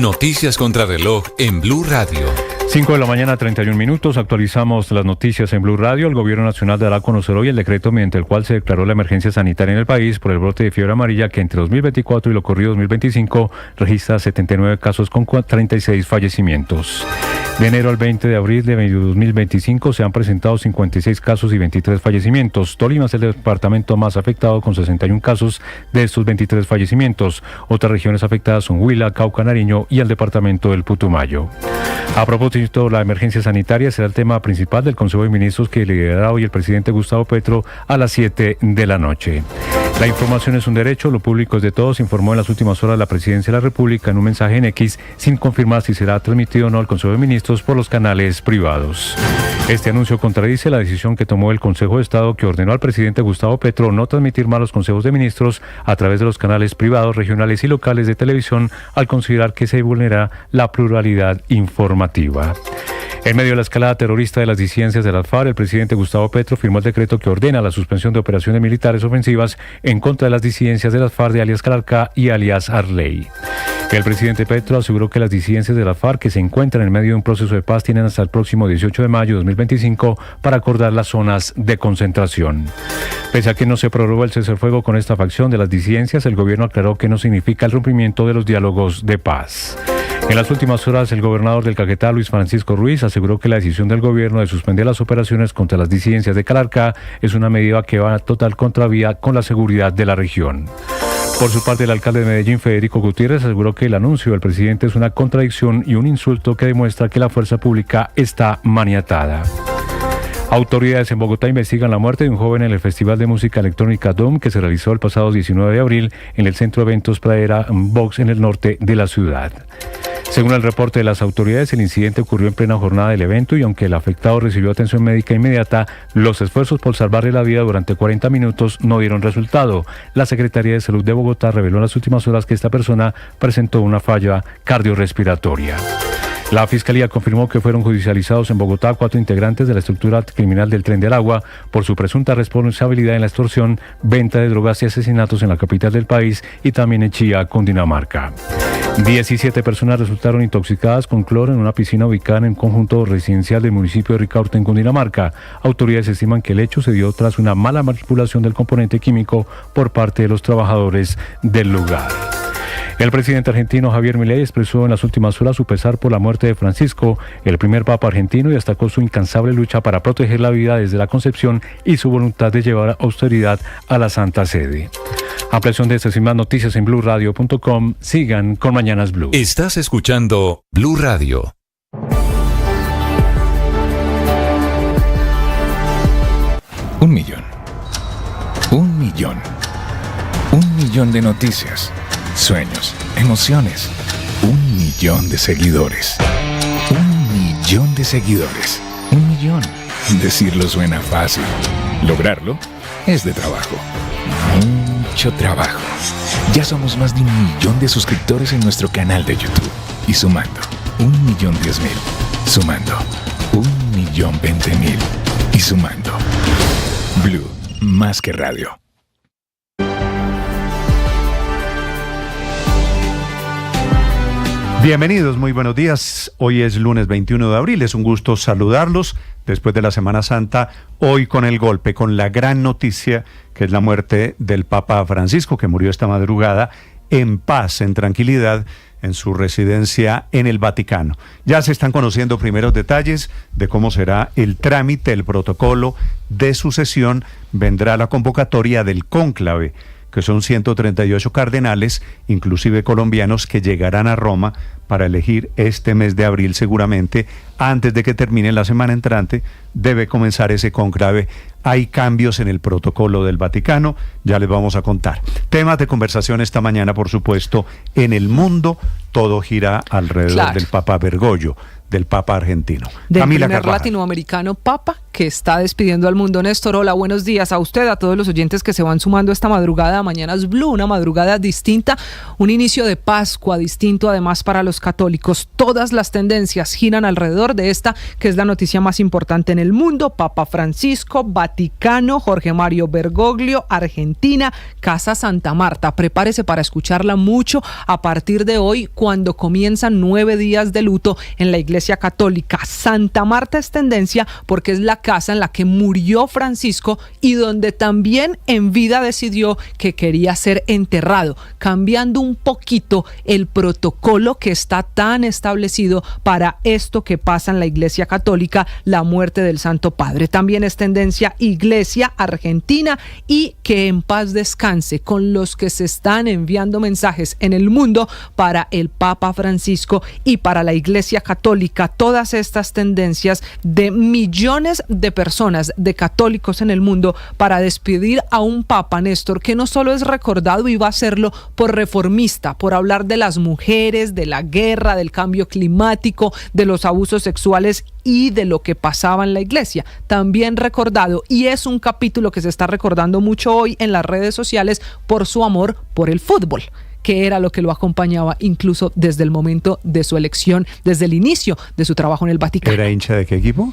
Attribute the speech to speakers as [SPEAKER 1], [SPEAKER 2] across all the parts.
[SPEAKER 1] Noticias contra reloj en Blue Radio.
[SPEAKER 2] 5 de la mañana, 31 minutos. Actualizamos las noticias en Blue Radio. El Gobierno Nacional dará a conocer hoy el decreto mediante el cual se declaró la emergencia sanitaria en el país por el brote de fiebre amarilla que entre 2024 y lo corrido 2025 registra 79 casos con 36 fallecimientos. De enero al 20 de abril de 2025 se han presentado 56 casos y 23 fallecimientos. Tolima es el departamento más afectado con 61 casos de estos 23 fallecimientos. Otras regiones afectadas son Huila, Cauca, Nariño y el departamento del Putumayo. A propósito, la emergencia sanitaria será el tema principal del Consejo de Ministros que liderará hoy el presidente Gustavo Petro a las 7 de la noche. La información es un derecho, lo público es de todos, informó en las últimas horas la Presidencia de la República en un mensaje en X, sin confirmar si será transmitido o no el Consejo de Ministros por los canales privados. Este anuncio contradice la decisión que tomó el Consejo de Estado que ordenó al presidente Gustavo Petro no transmitir más los consejos de ministros a través de los canales privados, regionales y locales de televisión al considerar que se vulnera la pluralidad informativa. En medio de la escalada terrorista de las disidencias de las FARC, el presidente Gustavo Petro firmó el decreto que ordena la suspensión de operaciones militares ofensivas en contra de las disidencias de las FARC de alias Calarcá y alias Arley. El presidente Petro aseguró que las disidencias de las FARC que se encuentran en medio de un proceso de paz tienen hasta el próximo 18 de mayo de 2025 para acordar las zonas de concentración. Pese a que no se prorrogó el cese al fuego con esta facción de las disidencias, el gobierno aclaró que no significa el rompimiento de los diálogos de paz. En las últimas horas, el gobernador del Caquetá, Luis Francisco Ruiz, aseguró que la decisión del gobierno de suspender las operaciones contra las disidencias de Calarcá es una medida que va a total contravía con la seguridad de la región. Por su parte, el alcalde de Medellín, Federico Gutiérrez, aseguró que el anuncio del presidente es una contradicción y un insulto que demuestra que la fuerza pública está maniatada. Autoridades en Bogotá investigan la muerte de un joven en el Festival de Música Electrónica DOM que se realizó el pasado 19 de abril en el Centro de Eventos Pradera Box en el norte de la ciudad. Según el reporte de las autoridades, el incidente ocurrió en plena jornada del evento y aunque el afectado recibió atención médica inmediata, los esfuerzos por salvarle la vida durante 40 minutos no dieron resultado. La Secretaría de Salud de Bogotá reveló en las últimas horas que esta persona presentó una falla cardiorrespiratoria. La Fiscalía confirmó que fueron judicializados en Bogotá 4 integrantes de la estructura criminal del Tren de Aragua por su presunta responsabilidad en la extorsión, venta de drogas y asesinatos en la capital del país y también en Chía, Cundinamarca. 17 personas resultaron intoxicadas con cloro en una piscina ubicada en el conjunto residencial del municipio de Ricaurte, en Cundinamarca. Autoridades estiman que el hecho se dio tras una mala manipulación del componente químico por parte de los trabajadores del lugar. El presidente argentino Javier Milei expresó en las últimas horas su pesar por la muerte de Francisco, el primer papa argentino, y destacó su incansable lucha para proteger la vida desde la concepción y su voluntad de llevar austeridad a la Santa Sede. Ampliación de estas y más noticias en BlueRadio.com. Sigan con Mañanas Blue.
[SPEAKER 1] Estás escuchando Blue Radio.
[SPEAKER 3] Un millón de noticias, sueños, emociones, 1 millón de seguidores, 1 millón de seguidores, 1 millón. Decirlo suena fácil, lograrlo es de trabajo, mucho trabajo. Ya somos más de 1 millón de suscriptores en nuestro canal de YouTube y sumando 1.010.000, sumando 1.020.000 y sumando. Blue, más que radio.
[SPEAKER 4] Bienvenidos, muy buenos días. Hoy es lunes 21 de abril, es un gusto saludarlos después de la Semana Santa, hoy con el golpe, con la gran noticia que es la muerte del Papa Francisco, que murió esta madrugada en paz, en tranquilidad, en su residencia en el Vaticano. Ya se están conociendo primeros detalles de cómo será el trámite, el protocolo de sucesión. Vendrá la convocatoria del cónclave, que son 138 cardenales, inclusive colombianos, que llegarán a Roma para elegir este mes de abril seguramente. Antes de que termine la semana entrante, debe comenzar ese cónclave. Hay cambios en el protocolo del Vaticano, ya les vamos a contar. Temas de conversación esta mañana, por supuesto, en el mundo, todo gira alrededor del Papa Bergoglio, del Papa argentino.
[SPEAKER 5] Del
[SPEAKER 4] Camila
[SPEAKER 5] primer
[SPEAKER 4] Carvajal.
[SPEAKER 5] latinoamericano Papa que está despidiendo al mundo. Néstor, hola, buenos días a usted, a todos los oyentes que se van sumando esta madrugada a Mañanas Blue, una madrugada distinta, un inicio de Pascua distinto además para los católicos. Todas las tendencias giran alrededor ganador de esta, que es la noticia más importante en el mundo: Papa Francisco, Vaticano, Jorge Mario Bergoglio, Argentina, Casa Santa Marta. Prepárese para escucharla mucho a partir de hoy, cuando comienzan 9 días de luto en la Iglesia Católica. Santa Marta es tendencia porque es la casa en la que murió Francisco y donde también en vida decidió que quería ser enterrado, cambiando un poquito el protocolo que está tan establecido para esto que pasa en la Iglesia Católica, la muerte del Santo Padre. También es tendencia Iglesia Argentina y que en paz descanse, con los que se están enviando mensajes en el mundo para el Papa Francisco y para la Iglesia Católica. Todas estas tendencias de millones de personas, de católicos en el mundo, para despedir a un Papa, Néstor, que no solo es recordado y va a serlo por reformista, por hablar de las mujeres, de la guerra, del cambio climático, de los abusos sexuales y de lo que pasaba en la iglesia, también recordado, y es un capítulo que se está recordando mucho hoy en las redes sociales, por su amor por el fútbol, que era lo que lo acompañaba incluso desde el momento de su elección, desde el inicio de su trabajo en el Vaticano.
[SPEAKER 4] ¿Era hincha de qué equipo?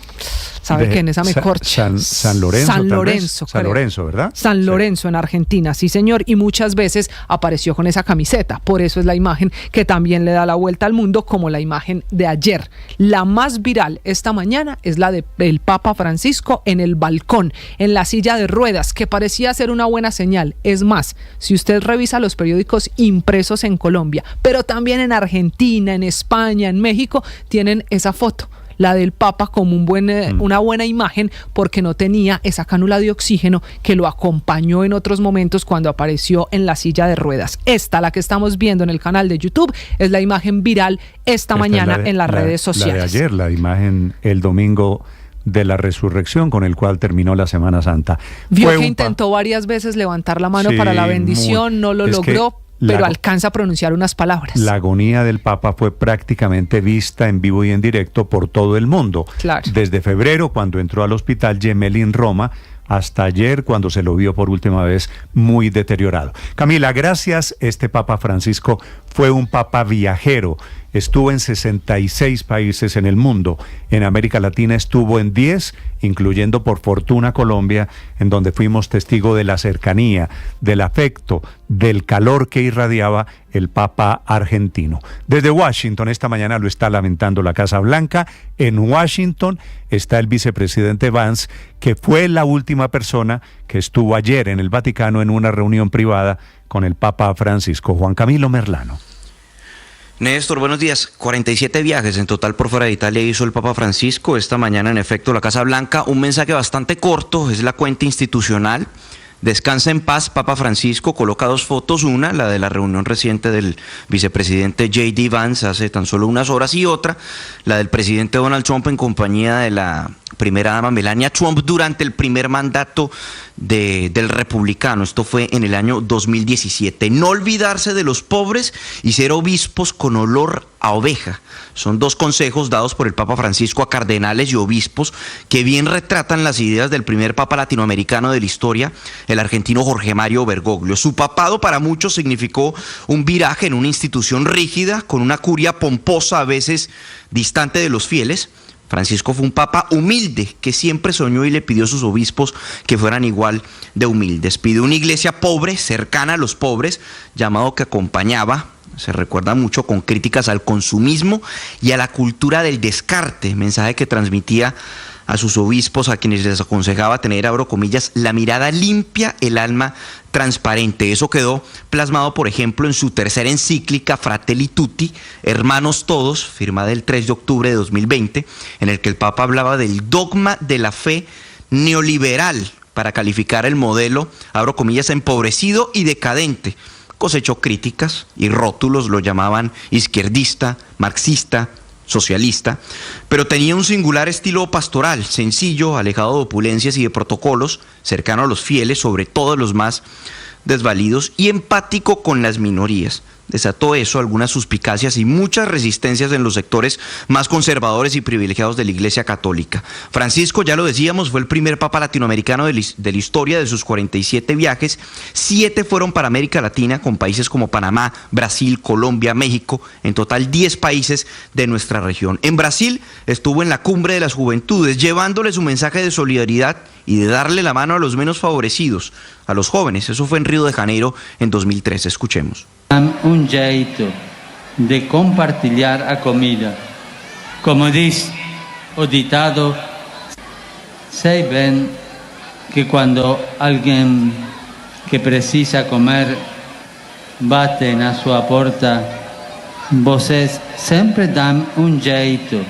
[SPEAKER 5] ¿Sabe qué? En esa me corcha.
[SPEAKER 4] San Lorenzo.
[SPEAKER 5] San Lorenzo.
[SPEAKER 4] San Lorenzo, ¿verdad?
[SPEAKER 5] San Lorenzo, en Argentina, sí señor, y muchas veces apareció con esa camiseta. Por eso es la imagen que también le da la vuelta al mundo, como la imagen de ayer. La más viral esta mañana es la del Papa Francisco en el balcón, en la silla de ruedas, que parecía ser una buena señal. Es más, si usted revisa los periódicos impresos en Colombia, pero también en Argentina, en España, en México, tienen esa foto, la del Papa, como una buena imagen, porque no tenía esa cánula de oxígeno que lo acompañó en otros momentos cuando apareció en la silla de ruedas. Esta, la que estamos viendo en el canal de YouTube, es la imagen viral esta mañana en las redes sociales.
[SPEAKER 4] La de ayer, la imagen el domingo de la resurrección, con el cual terminó la Semana Santa.
[SPEAKER 5] Vio que intentó varias veces levantar la mano para la bendición, no lo logró, pero alcanza a pronunciar unas palabras. La agonía del Papa fue prácticamente vista en vivo y en directo por todo el mundo. Claro. Desde febrero, cuando entró al hospital Gemelli en Roma, hasta ayer, cuando se lo vio por última vez muy deteriorado. Camila, gracias. Este Papa Francisco fue un papa viajero. Estuvo en 66 países en el mundo. En América Latina estuvo en 10, incluyendo por fortuna Colombia, en donde fuimos testigo de la cercanía, del afecto, del calor que irradiaba el Papa argentino. Desde Washington, esta mañana lo está lamentando la Casa Blanca. En Washington está el vicepresidente Vance, que fue la última persona que estuvo ayer en el Vaticano en una reunión privada con el Papa Francisco. Juan Camilo Merlano.
[SPEAKER 6] Néstor, buenos días. 47 viajes en total por fuera de Italia hizo el Papa Francisco. Esta mañana, en efecto, la Casa Blanca, un mensaje bastante corto, es la cuenta institucional. Descansa en paz, Papa Francisco. Coloca 2 fotos, una, la de la reunión reciente del vicepresidente J.D. Vance hace tan solo unas horas, y otra, la del presidente Donald Trump en compañía de la primera dama Melania Trump durante el primer mandato del republicano. Esto fue en el año 2017. No olvidarse de los pobres y ser obispos con olor a oveja. Son 2 consejos dados por el Papa Francisco a cardenales y obispos que bien retratan las ideas del primer papa latinoamericano de la historia, el argentino Jorge Mario Bergoglio. Su papado para muchos significó un viraje en una institución rígida, con una curia pomposa, a veces distante de los fieles. Francisco fue un papa humilde que siempre soñó y le pidió a sus obispos que fueran igual de humildes. Pidió una iglesia pobre, cercana a los pobres, llamado que acompañaba, se recuerda mucho, con críticas al consumismo y a la cultura del descarte, mensaje que transmitía a sus obispos, a quienes les aconsejaba tener, abro comillas, la mirada limpia, el alma transparente. Eso quedó plasmado, por ejemplo, en su tercera encíclica Fratelli Tutti, Hermanos Todos, firmada el 3 de octubre de 2020, en el que el Papa hablaba del dogma de la fe neoliberal para calificar el modelo, abro comillas, empobrecido y decadente. Cosechó críticas y rótulos, lo llamaban izquierdista, marxista, socialista, pero tenía un singular estilo pastoral, sencillo, alejado de opulencias y de protocolos, cercano a los fieles, sobre todo los más desvalidos, y empático con las minorías. desató eso algunas suspicacias y muchas resistencias en los sectores más conservadores y privilegiados de la Iglesia Católica. Francisco, ya lo decíamos, fue el primer papa latinoamericano de la historia. De sus 47 viajes, 7 fueron para América Latina, con países como Panamá, Brasil, Colombia, México, en total 10 países de nuestra región. En Brasil estuvo en la Cumbre de las Juventudes, llevándole su mensaje de solidaridad y de darle la mano a los menos favorecidos, a los jóvenes. Eso fue en Río de Janeiro en 2013. Escuchemos.
[SPEAKER 7] Un jeito de compartilhar a comida. Como dice o ditado, sei bem que cuando alguien que precisa comer bate na sua porta, vocês sempre dan un jeito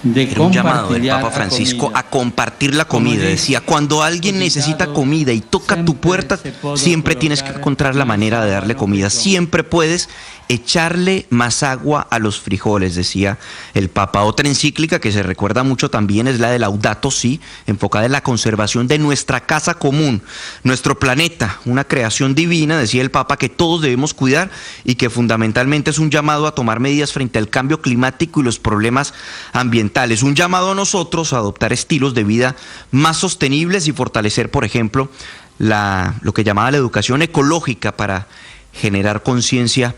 [SPEAKER 7] de
[SPEAKER 6] Era un llamado del
[SPEAKER 7] compartilhar
[SPEAKER 6] Papa Francisco
[SPEAKER 7] a
[SPEAKER 6] a compartir la comida. Decía, cuando alguien necesita comida y toca tu puerta, siempre tienes que encontrar la manera de darle comida. Siempre puedes echarle más agua a los frijoles, decía el Papa. Otra encíclica que se recuerda mucho también es la de Laudato Si, enfocada en la conservación de nuestra casa común, nuestro planeta, una creación divina, decía el Papa, que todos debemos cuidar y que fundamentalmente es un llamado a tomar medidas frente al cambio climático y los problemas ambientales. Un llamado a nosotros a adoptar estilos de vida más sostenibles y fortalecer, por ejemplo, lo que llamaba la educación ecológica para generar conciencia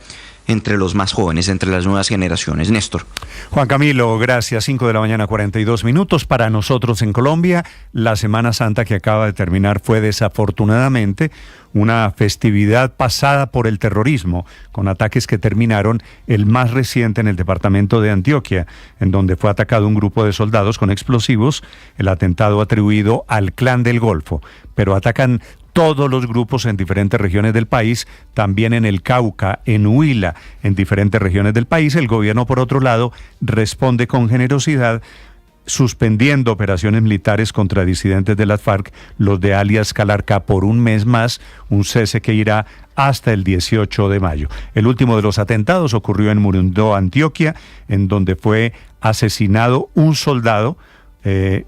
[SPEAKER 6] entre los más jóvenes, entre las nuevas generaciones. Néstor.
[SPEAKER 4] Juan Camilo, gracias. 5 de la mañana, 42 minutos. Para nosotros en Colombia, la Semana Santa que acaba de terminar fue desafortunadamente una festividad pasada por el terrorismo, con ataques que terminaron, el más reciente en el departamento de Antioquia, en donde fue atacado un grupo de soldados con explosivos, el atentado atribuido al Clan del Golfo, pero atacan todos los grupos en diferentes regiones del país, también en el Cauca, en Huila, en diferentes regiones del país. El gobierno, por otro lado, responde con generosidad, suspendiendo operaciones militares contra disidentes de las FARC, los de alias Calarca, por un mes más, un cese que irá hasta el 18 de mayo. El último de los atentados ocurrió en Murundó, Antioquia, en donde fue asesinado un soldado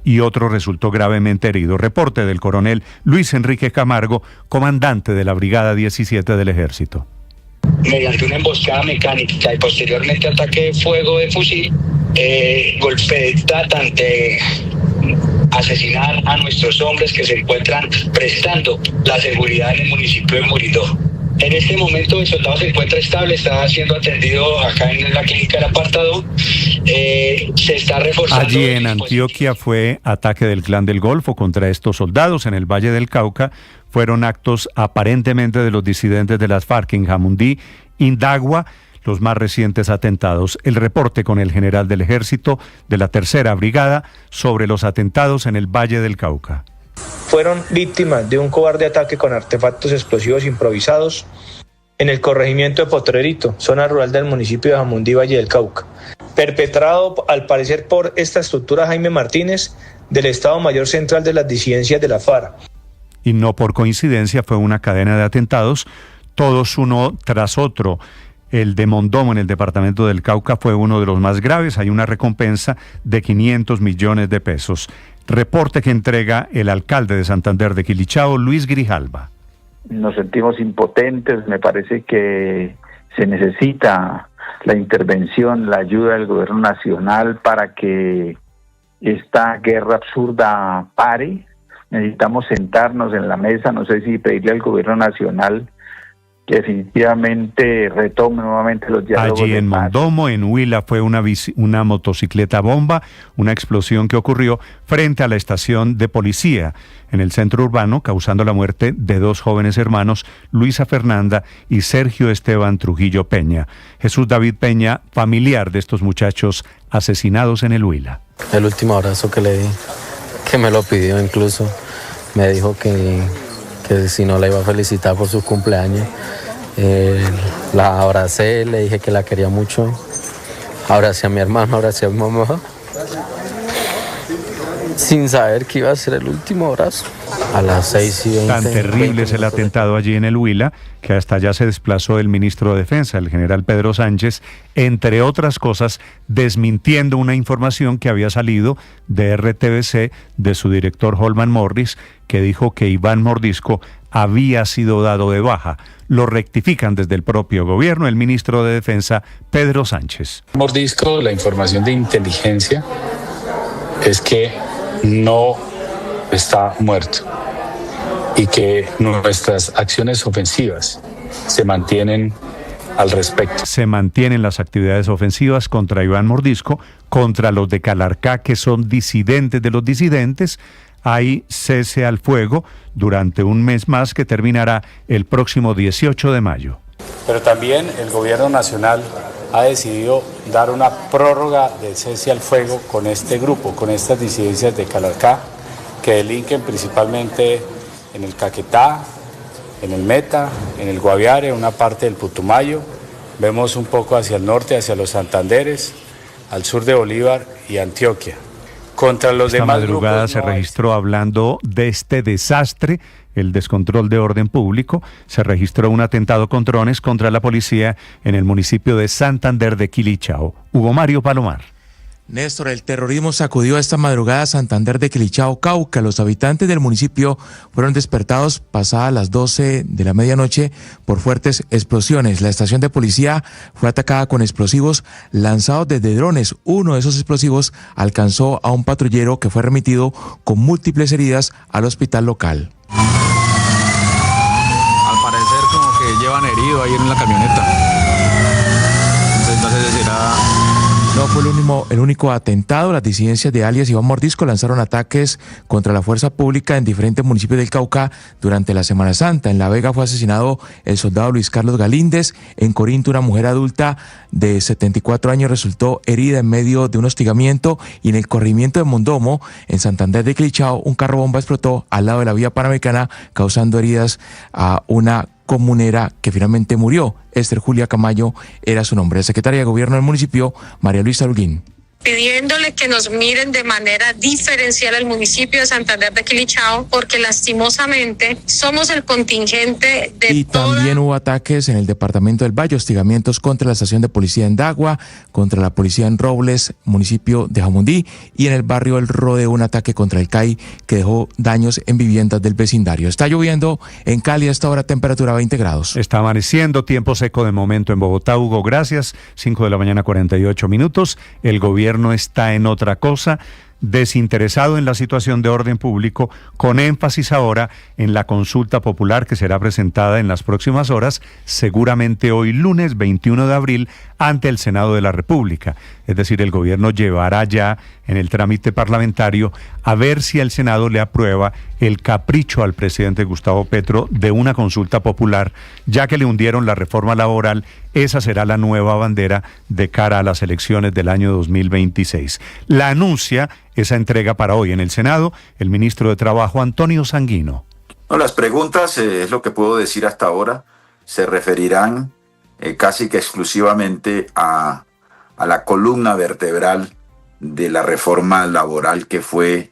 [SPEAKER 4] y otro resultó gravemente herido. Reporte del coronel Luis Enrique Camargo, comandante de la Brigada 17 del Ejército.
[SPEAKER 8] Mediante una emboscada mecánica y posteriormente ataque de fuego de fusil, tratan de asesinar a nuestros hombres que se encuentran prestando la seguridad en el municipio de Murundó. En este momento el soldado se encuentra estable, está siendo atendido acá en la clínica del apartado. Se está reforzando.
[SPEAKER 4] Allí en Antioquia fue ataque del Clan del Golfo contra estos soldados. En el Valle del Cauca fueron actos aparentemente de los disidentes de las FARC en Jamundí, Indagua, los más recientes atentados. El reporte con el general del Ejército de la Tercera Brigada sobre los atentados en el Valle del Cauca.
[SPEAKER 9] Fueron víctimas de un cobarde ataque con artefactos explosivos improvisados en el corregimiento de Potrerito, zona rural del municipio de Jamundí, Valle del Cauca, perpetrado al parecer por esta estructura Jaime Martínez del Estado Mayor Central de las Disidencias de la FARC.
[SPEAKER 4] Y no por coincidencia fue una cadena de atentados, todos uno tras otro. El de Mondomo en el departamento del Cauca fue uno de los más graves. Hay una recompensa de 500 millones de pesos. Reporte que entrega el alcalde de Santander de Quilichao, Luis Grijalva.
[SPEAKER 10] Nos sentimos impotentes, me parece que se necesita la intervención, la ayuda del gobierno nacional para que esta guerra absurda pare. Necesitamos sentarnos en la mesa, no sé si pedirle al gobierno nacional que definitivamente retome nuevamente los diálogos.
[SPEAKER 4] Allí en Mondomo, en Huila, fue una motocicleta bomba, una explosión que ocurrió frente a la estación de policía en el centro urbano, causando la muerte de 2 jóvenes hermanos, Luisa Fernanda y Sergio Esteban Trujillo Peña. Jesús David Peña, familiar de estos muchachos asesinados en el Huila.
[SPEAKER 11] El último abrazo que le di, que me lo pidió incluso, me dijo que si no la iba a felicitar por su cumpleaños. La abracé, le dije que la quería mucho. Abracé a mi hermano, abracé a mi mamá, sin saber que iba a ser el último abrazo. a las 6:20.
[SPEAKER 4] Tan terrible es el atentado allí en el Huila que hasta allá se desplazó el ministro de Defensa, el general Pedro Sánchez, entre otras cosas, desmintiendo una información que había salido de RTBC de su director Holman Morris, que dijo que Iván Mordisco había sido dado de baja. Lo rectifican desde el propio gobierno el ministro de Defensa, Pedro Sánchez.
[SPEAKER 12] Mordisco, la información de inteligencia es que no está muerto y que nuestras acciones ofensivas se mantienen al respecto.
[SPEAKER 4] Se mantienen las actividades ofensivas contra Iván Mordisco, contra los de Calarcá, que son disidentes de los disidentes. Hay cese al fuego durante un mes más que terminará el próximo 18 de mayo.
[SPEAKER 12] Pero también el gobierno nacional ha decidido dar una prórroga del cese al fuego con este grupo, con estas disidencias de Calarcá, que delinquen principalmente en el Caquetá, en el Meta, en el Guaviare, una parte del Putumayo. Vemos un poco hacia el norte, hacia los Santanderes, al sur de Bolívar y Antioquia. Contra los
[SPEAKER 4] Esta
[SPEAKER 12] demás
[SPEAKER 4] madrugada
[SPEAKER 12] grupos
[SPEAKER 4] se registró, hablando de este desastre, el descontrol de orden público, se registró un atentado con drones contra la policía en el municipio de Santander de Quilichao. Hugo Mario Palomar.
[SPEAKER 13] Néstor, el terrorismo sacudió esta madrugada a Santander de Quilichao, Cauca. Los habitantes del municipio fueron despertados pasadas las 12 de la medianoche por fuertes explosiones. La estación de policía fue atacada con explosivos lanzados desde drones. Uno de esos explosivos alcanzó a un patrullero que fue remitido con múltiples heridas al hospital local.
[SPEAKER 14] Al parecer como que llevan herido ahí en la camioneta. Entonces no sé si será...
[SPEAKER 13] No fue el único atentado. Las disidencias de alias Iván Mordisco lanzaron ataques contra la fuerza pública en diferentes municipios del Cauca durante la Semana Santa. En La Vega fue asesinado el soldado Luis Carlos Galíndez. En Corinto, una mujer adulta de 74 años resultó herida en medio de un hostigamiento. Y en el corregimiento de Mondomo, en Santander de Quilichao, un carro bomba explotó al lado de la vía panamericana, causando heridas a una comunera que finalmente murió. Esther Julia Camayo era su nombre. La secretaria de Gobierno del municipio, María Luisa Holguín.
[SPEAKER 15] Pidiéndole que nos miren de manera diferencial al municipio de Santander de Quilichao, porque lastimosamente somos el contingente de...
[SPEAKER 13] Y también hubo ataques en el departamento del Valle, hostigamientos contra la estación de policía en Dagua, contra la policía en Robles, municipio de Jamundí, y en el barrio El Rodeo un ataque contra el CAI que dejó daños en viviendas del vecindario. Está lloviendo en Cali a esta hora, temperatura 20 grados.
[SPEAKER 4] Está amaneciendo, tiempo seco de momento en Bogotá. Hugo, gracias. 5 de la mañana, 48 minutos. El gobierno está en otra cosa, desinteresado en la situación de orden público, con énfasis ahora en la consulta popular que será presentada en las próximas horas, seguramente hoy lunes 21 de abril, ante el Senado de la República. Es decir, el gobierno llevará ya en el trámite parlamentario a ver si el Senado le aprueba el capricho al presidente Gustavo Petro de una consulta popular, ya que le hundieron la reforma laboral. Esa será la nueva bandera de cara a las elecciones del año 2026. La anuncia esa entrega para hoy en el Senado el ministro de Trabajo, Antonio Sanguino.
[SPEAKER 16] No, las preguntas, es lo que puedo decir hasta ahora, se referirán casi que exclusivamente a la columna vertebral de la reforma laboral que fue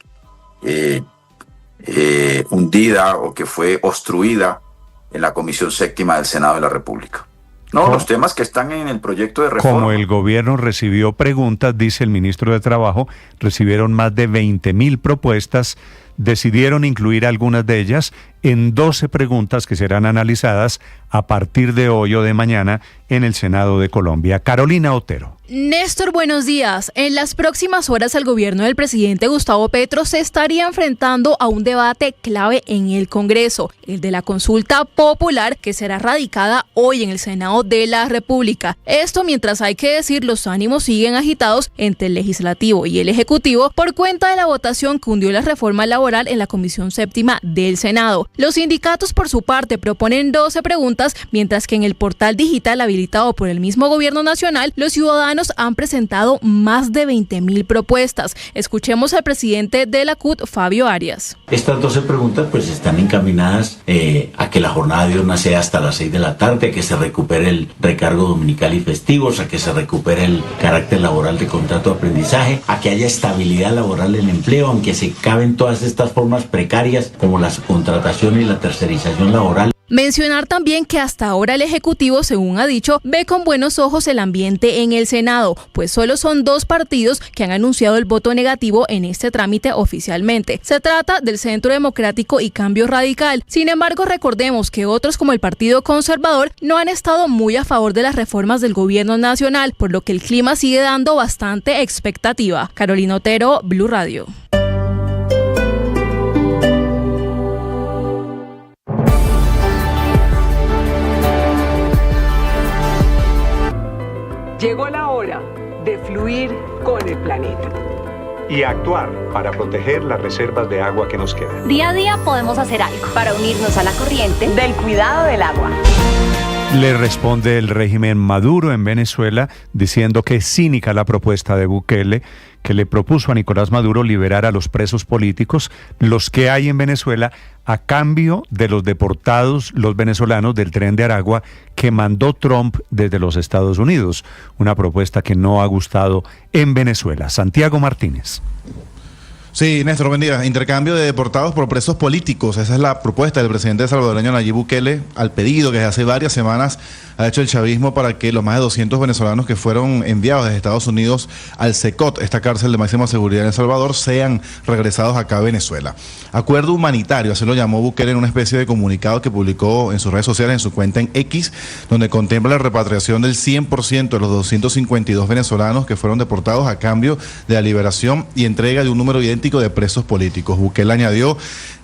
[SPEAKER 16] hundida o que fue obstruida en la Comisión Séptima del Senado de la República. No, los temas que están en el proyecto de reforma.
[SPEAKER 4] Como el gobierno recibió preguntas, dice el ministro de Trabajo, recibieron más de 20.000 propuestas, decidieron incluir algunas de ellas en 12 preguntas que serán analizadas a partir de hoy o de mañana en el Senado de Colombia. Carolina Otero.
[SPEAKER 17] Néstor, buenos días. En las próximas horas el gobierno del presidente Gustavo Petro se estaría enfrentando a un debate clave en el Congreso, el de la consulta popular que será radicada hoy en el Senado de la República. Esto mientras, hay que decir, los ánimos siguen agitados entre el Legislativo y el Ejecutivo por cuenta de la votación que hundió la reforma laboral en la Comisión Séptima del Senado. Los sindicatos, por su parte, proponen 12 preguntas, mientras que en el portal digital habilitado por el mismo gobierno nacional, los ciudadanos han presentado más de 20.000 propuestas. Escuchemos al presidente de la CUT, Fabio Arias.
[SPEAKER 18] Estas 12 preguntas pues están encaminadas a que la jornada diurna sea hasta las 6 de la tarde, a que se recupere el recargo dominical y festivos, a que se recupere el carácter laboral de contrato de aprendizaje, a que haya estabilidad laboral en el empleo, aunque se caben todas estas formas precarias como la subcontratación y la tercerización laboral.
[SPEAKER 17] Mencionar también que hasta ahora el Ejecutivo, según ha dicho, ve con buenos ojos el ambiente en el Senado, pues solo son 2 partidos que han anunciado el voto negativo en este trámite oficialmente. Se trata del Centro Democrático y Cambio Radical. Sin embargo, recordemos que otros como el Partido Conservador no han estado muy a favor de las reformas del gobierno nacional, por lo que el clima sigue dando bastante expectativa. Carolina Otero, Blue Radio.
[SPEAKER 19] Llegó la hora de fluir con el planeta.
[SPEAKER 4] Y actuar para proteger las reservas de agua que nos quedan.
[SPEAKER 20] Día a día podemos hacer algo para unirnos a la corriente del cuidado del agua.
[SPEAKER 4] Le responde el régimen Maduro en Venezuela diciendo que es cínica la propuesta de Bukele, que le propuso a Nicolás Maduro liberar a los presos políticos, los que hay en Venezuela, a cambio de los deportados, los venezolanos del Tren de Aragua que mandó Trump desde los Estados Unidos. Una propuesta que no ha gustado en Venezuela. Santiago Martínez.
[SPEAKER 21] Sí, Néstor, buen día. Intercambio de deportados por presos políticos. Esa es la propuesta del presidente salvadoreño Nayib Bukele al pedido que desde hace varias semanas ha hecho el chavismo para que los más de 200 venezolanos que fueron enviados desde Estados Unidos al SECOT, esta cárcel de máxima seguridad en El Salvador, sean regresados acá a Venezuela. Acuerdo humanitario, así lo llamó Bukele en una especie de comunicado que publicó en sus redes sociales, en su cuenta en X, donde contempla la repatriación del 100% de los 252 venezolanos que fueron deportados a cambio de la liberación y entrega de un número idéntico de presos políticos. Bukele añadió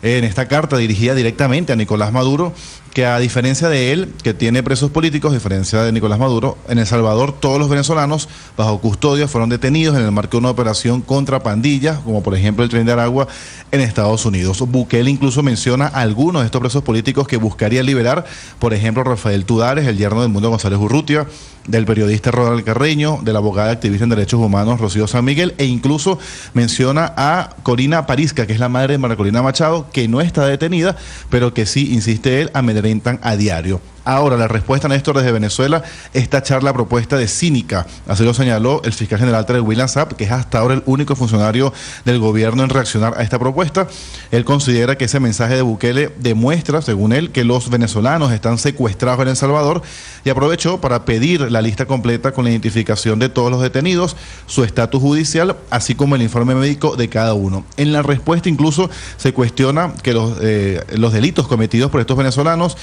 [SPEAKER 21] en esta carta dirigida directamente a Nicolás Maduro que a diferencia de él, que tiene presos políticos, a diferencia de Nicolás Maduro, en El Salvador todos los venezolanos bajo custodia fueron detenidos en el marco de una operación contra pandillas, como por ejemplo el Tren de Aragua en Estados Unidos. Bukele incluso menciona a algunos de estos presos políticos que buscaría liberar, por ejemplo Rafael Tudares, el yerno del Mundo González Urrutia, del periodista Ronald Carreño, de la abogada activista en derechos humanos Rocío San Miguel, e incluso menciona a Corina Parisca, que es la madre de María Corina Machado, que no está detenida, pero que sí, insiste él, amedrentan a diario. Ahora, la respuesta, Néstor, desde Venezuela es tachar la propuesta de cínica. Así lo señaló el fiscal general Tarek William Saab, que es hasta ahora el único funcionario del gobierno en reaccionar a esta propuesta. Él considera que ese mensaje de Bukele demuestra, según él, que los venezolanos están secuestrados en El Salvador, y aprovechó para pedir la lista completa con la identificación de todos los detenidos, su estatus judicial, así como el informe médico de cada uno. En la respuesta incluso se cuestiona que los delitos cometidos por estos venezolanos,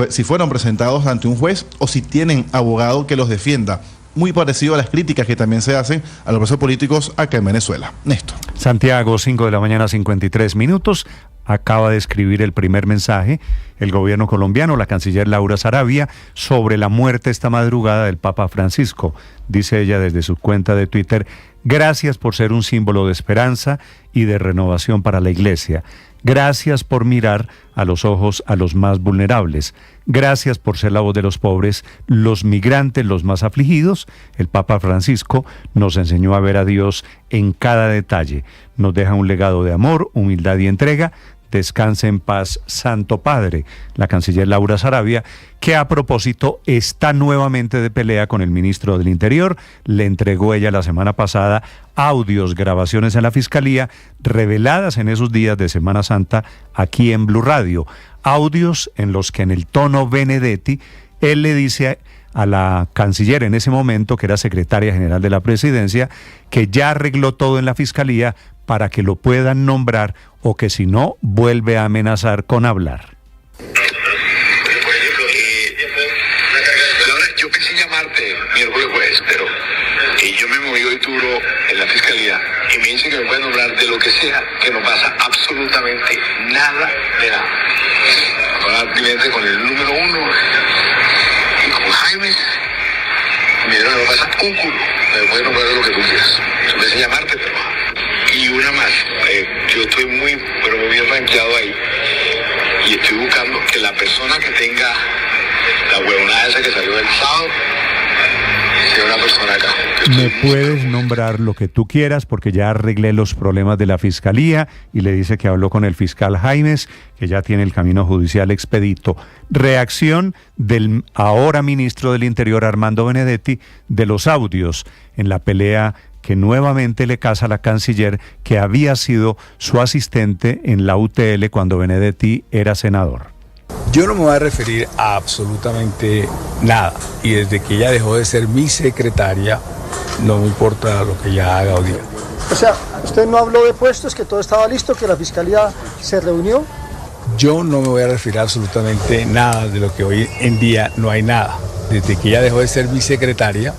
[SPEAKER 21] si fueron presentados ante un juez o si tienen abogado que los defienda. Muy parecido a las críticas que también se hacen a los presos políticos acá en Venezuela. Néstor.
[SPEAKER 4] Santiago, 5 de la mañana, 53 minutos. Acaba de escribir el primer mensaje el gobierno colombiano, la canciller Laura Sarabia, sobre la muerte esta madrugada del Papa Francisco. Dice ella desde su cuenta de Twitter: gracias por ser un símbolo de esperanza y de renovación para la Iglesia. Gracias por mirar a los ojos a los más vulnerables. Gracias por ser la voz de los pobres, los migrantes, los más afligidos. El Papa Francisco nos enseñó a ver a Dios en cada detalle. Nos deja un legado de amor, humildad y entrega. Descanse en paz, Santo Padre. La canciller Laura Sarabia, que a propósito está nuevamente de pelea con el ministro del Interior. Le entregó ella la semana pasada audios, grabaciones en la Fiscalía, reveladas en esos días de Semana Santa aquí en Blue Radio. Audios en los que, en el tono Benedetti, él le dice a la canciller en ese momento, que era secretaria general de la presidencia, que ya arregló todo en la Fiscalía para que lo puedan nombrar, o que si no, vuelve a amenazar con hablar.
[SPEAKER 22] Yo pensé llamarte miércoles jueves, pero yo me moví hoy duro en la Fiscalía y me dicen que me pueden nombrar de lo que sea, que no pasa absolutamente nada de nada. Hablar directamente con el número 1 y con Jaime, me dijeron que no pasa un culo, me pueden nombrar de lo que tú quieras. Yo pensé llamarte, pero... Y una más, yo estoy muy, pero muy bien rankeado ahí. y estoy buscando que la persona que tenga la huevonada esa que salió el sábado sea una persona acá.
[SPEAKER 4] Me puedes nombrar lo que tú quieras porque ya arreglé los problemas de la fiscalía, y le dice que habló con el fiscal Jaimes, que ya tiene el camino judicial expedito. Reacción del ahora ministro del Interior, Armando Benedetti, de los audios en la pelea que nuevamente le casa a la canciller, que había sido su asistente en la UTL cuando Benedetti era senador.
[SPEAKER 1] Yo no me voy a referir a absolutamente nada, y desde que ella dejó de ser mi secretaria, no me importa lo que ella haga o diga.
[SPEAKER 2] O sea, usted no habló de puestos, que todo estaba listo, que la fiscalía se reunió.
[SPEAKER 1] Yo no me voy a referir a absolutamente nada de lo que hoy en día no hay nada. Desde que ella dejó de ser mi secretaria,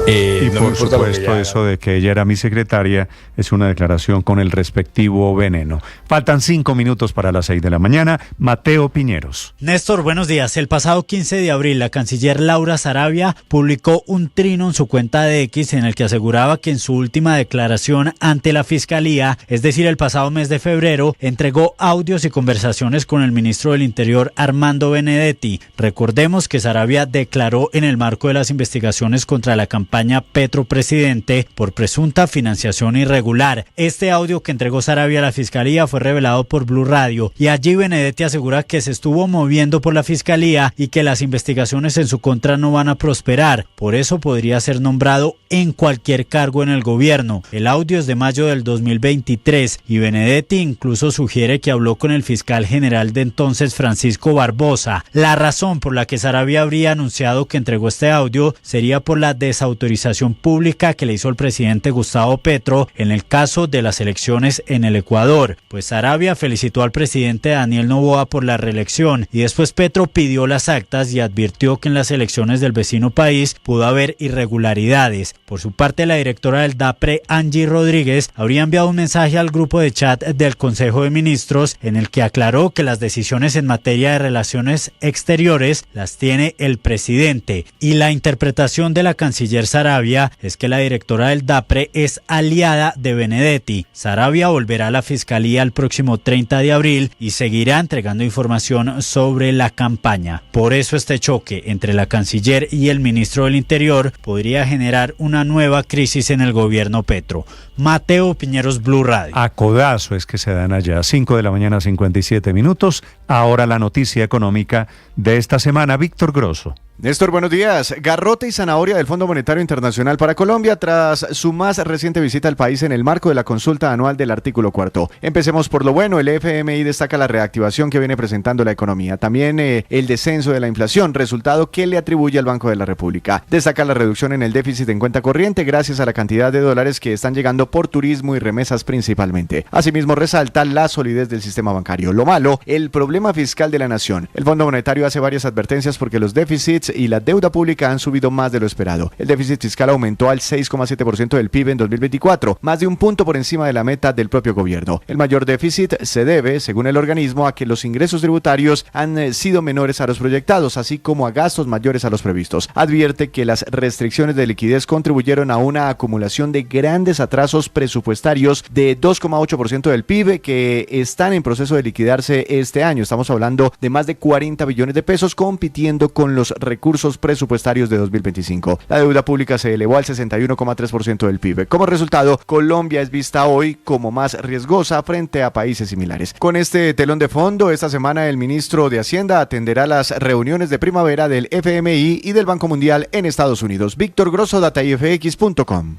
[SPEAKER 4] y
[SPEAKER 1] no
[SPEAKER 4] por supuesto eso de que ella era mi secretaria es una declaración con el respectivo veneno. Faltan 5 minutos para las 6 de la mañana. Mateo Piñeros.
[SPEAKER 23] Néstor, buenos días. El pasado 15 de abril, la canciller Laura Saravia publicó un trino en su cuenta de X en el que aseguraba que en su última declaración ante la Fiscalía, es decir, el pasado mes de febrero, entregó audios y conversaciones con el ministro del Interior, Armando Benedetti. Recordemos que Saravia declaró en el marco de las investigaciones contra la campaña Petro Presidente por presunta financiación irregular. Este audio que entregó Saravia a la Fiscalía fue revelado por Blue Radio, y allí Benedetti asegura que se estuvo moviendo por la Fiscalía y que las investigaciones en su contra no van a prosperar. Por eso podría ser nombrado en cualquier cargo en el gobierno. El audio es de mayo del 2023 y Benedetti incluso sugiere que habló con el fiscal general de entonces, Francisco Barbosa. La razón por la que Saravia habría anunciado que entregó este audio sería por la desautorización pública que le hizo el presidente Gustavo Petro en el caso de las elecciones en el Ecuador. Pues Saravia felicitó al presidente Daniel Noboa por la reelección, y después Petro pidió las actas y advirtió que en las elecciones del vecino país pudo haber irregularidades. Por su parte, la directora del DAPRE, Angie Rodríguez, habría enviado un mensaje al grupo de chat del Consejo de Ministros en el que aclaró que las decisiones en materia de relaciones exteriores las tiene el presidente, y la interpretación de la canciller Saravia es que la directora del DAPRE es aliada de Benedetti. Saravia volverá a la Fiscalía el próximo 30 de abril y seguirá entregando información sobre la campaña. Por eso este choque entre la canciller y el ministro del Interior podría generar una nueva crisis en el gobierno Petro. Mateo Piñeros, Blue Radio.
[SPEAKER 4] A codazo es que se dan allá. 5 de la mañana, 57 minutos. Ahora la noticia económica de esta semana. Víctor Grosso.
[SPEAKER 24] Néstor, buenos días. Garrote y zanahoria del Fondo Monetario Internacional para Colombia tras su más reciente visita al país en el marco de la consulta anual del artículo 4. Empecemos por lo bueno. El FMI destaca la reactivación que viene presentando la economía. También el descenso de la inflación, resultado que le atribuye al Banco de la República. Destaca la reducción en el déficit en cuenta corriente gracias a la cantidad de dólares que están llegando por turismo y remesas principalmente. Asimismo, resalta la solidez del sistema bancario. Lo malo, el problema fiscal de la nación. El Fondo Monetario hace varias advertencias porque los déficits y la deuda pública han subido más de lo esperado. El déficit fiscal aumentó al 6,7% del PIB en 2024, más de un punto por encima de la meta del propio gobierno. El mayor déficit se debe, según el organismo, a que los ingresos tributarios han sido menores a los proyectados, así como a gastos mayores a los previstos. Advierte que las restricciones de liquidez contribuyeron a una acumulación de grandes atrasos presupuestarios de 2,8% del PIB que están en proceso de liquidarse este año. Estamos hablando de más de 40 billones de pesos compitiendo con los recursos presupuestarios de 2025. La deuda pública se elevó al 61,3% del PIB. Como resultado, Colombia es vista hoy como más riesgosa frente a países similares. Con este telón de fondo, esta semana el ministro de Hacienda atenderá las reuniones de primavera del FMI y del Banco Mundial en Estados Unidos. Víctor Grosso, dataifx.com.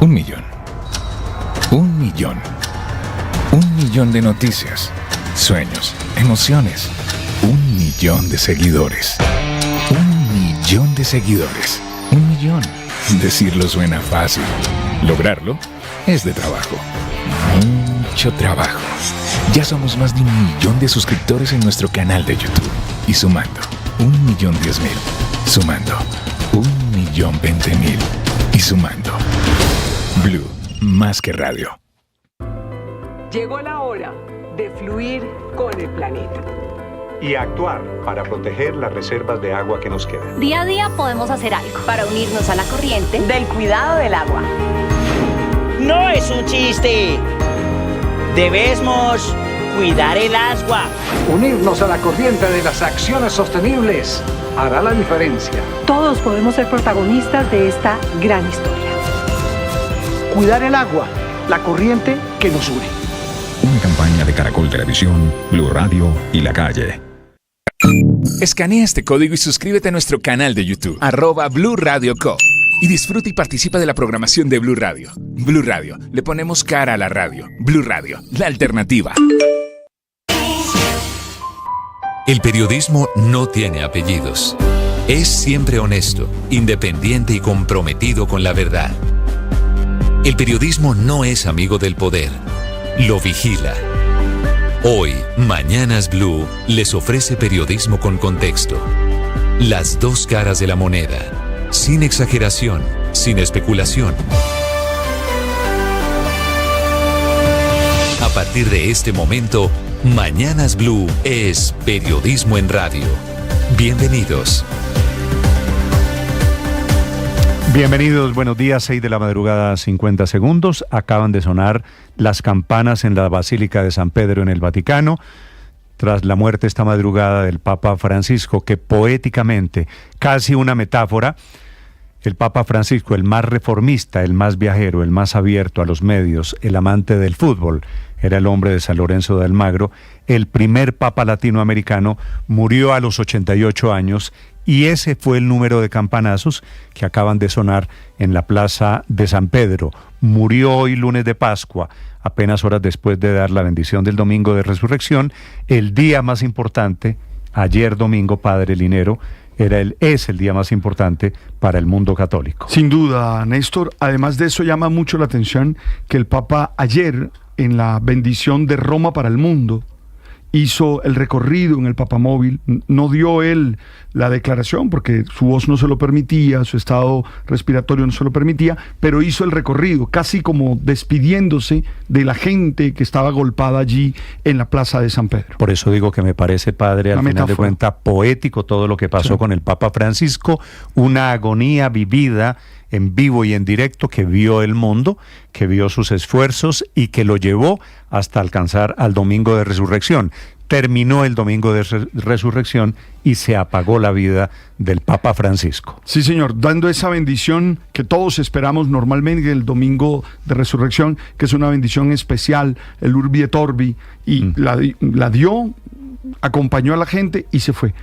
[SPEAKER 3] Un millón. Un millón. Un millón de noticias, sueños, emociones. 1 millón de seguidores. 1 millón de seguidores. 1 millón. Decirlo suena fácil. Lograrlo es de trabajo. Mucho trabajo. Ya somos más de 1 millón de suscriptores en nuestro canal de YouTube. Y sumando, 1.010.000. Sumando, 1.020.000. Y sumando. Blue, más que radio.
[SPEAKER 19] Llegó la hora de fluir con el planeta.
[SPEAKER 4] y a actuar para proteger las reservas de agua que nos quedan.
[SPEAKER 20] Día a día podemos hacer algo para unirnos a la corriente del cuidado del agua.
[SPEAKER 5] No es un chiste. Debemos cuidar el agua.
[SPEAKER 6] Unirnos a la corriente de las acciones sostenibles hará la diferencia.
[SPEAKER 19] Todos podemos ser protagonistas de esta gran historia.
[SPEAKER 2] Cuidar el agua, la corriente que nos une.
[SPEAKER 3] Una campaña de Caracol Televisión, Blue Radio y La Calle.
[SPEAKER 7] Escanea este código y suscríbete a nuestro canal de YouTube, @Blue Radio Co. Y disfruta y participa de la programación de Blue Radio. Blue Radio, le ponemos cara a la radio. Blue Radio, la alternativa.
[SPEAKER 8] El periodismo no tiene apellidos. Es siempre honesto, independiente y comprometido con la verdad. El periodismo no es amigo del poder, lo vigila. Hoy, Mañanas Blue les ofrece periodismo con contexto. Las dos caras de la moneda, sin exageración, sin especulación. A partir de este momento, Mañanas Blue es periodismo en radio. Bienvenidos.
[SPEAKER 4] Bienvenidos, buenos días, 6 de la madrugada, 50 segundos. Acaban de sonar las campanas en la Basílica de San Pedro en el Vaticano, tras la muerte esta madrugada del Papa Francisco, que poéticamente, casi una metáfora, el Papa Francisco, el más reformista, el más viajero, el más abierto a los medios, el amante del fútbol, era el hombre de San Lorenzo de Almagro, el primer Papa latinoamericano, murió a los 88 años. Y ese fue el número de campanazos que acaban de sonar en la plaza de San Pedro. Murió hoy lunes de Pascua, apenas horas después de dar la bendición del domingo de resurrección, el día más importante. Ayer domingo, Padre Linero, es el día más importante para el mundo católico.
[SPEAKER 25] Sin duda, Néstor. Además de eso, llama mucho la atención que el Papa ayer, en la bendición de Roma para el mundo, hizo el recorrido en el papamóvil. No dio él la declaración porque su voz no se lo permitía, su estado respiratorio no se lo permitía, pero hizo el recorrido, casi como despidiéndose de la gente que estaba agolpada allí en la plaza de San Pedro.
[SPEAKER 4] Por eso digo que me parece, padre, al final de cuentas, poético todo lo que pasó con el Papa Francisco, una agonía vivida en vivo y en directo, que vio el mundo, que vio sus esfuerzos y que lo llevó hasta alcanzar al domingo de resurrección. Terminó el domingo de resurrección y se apagó la vida del Papa Francisco.
[SPEAKER 25] Sí, señor, dando esa bendición que todos esperamos normalmente el domingo de resurrección, que es una bendición especial, el Urbi et Orbi, y la dio, acompañó a la gente y se fue.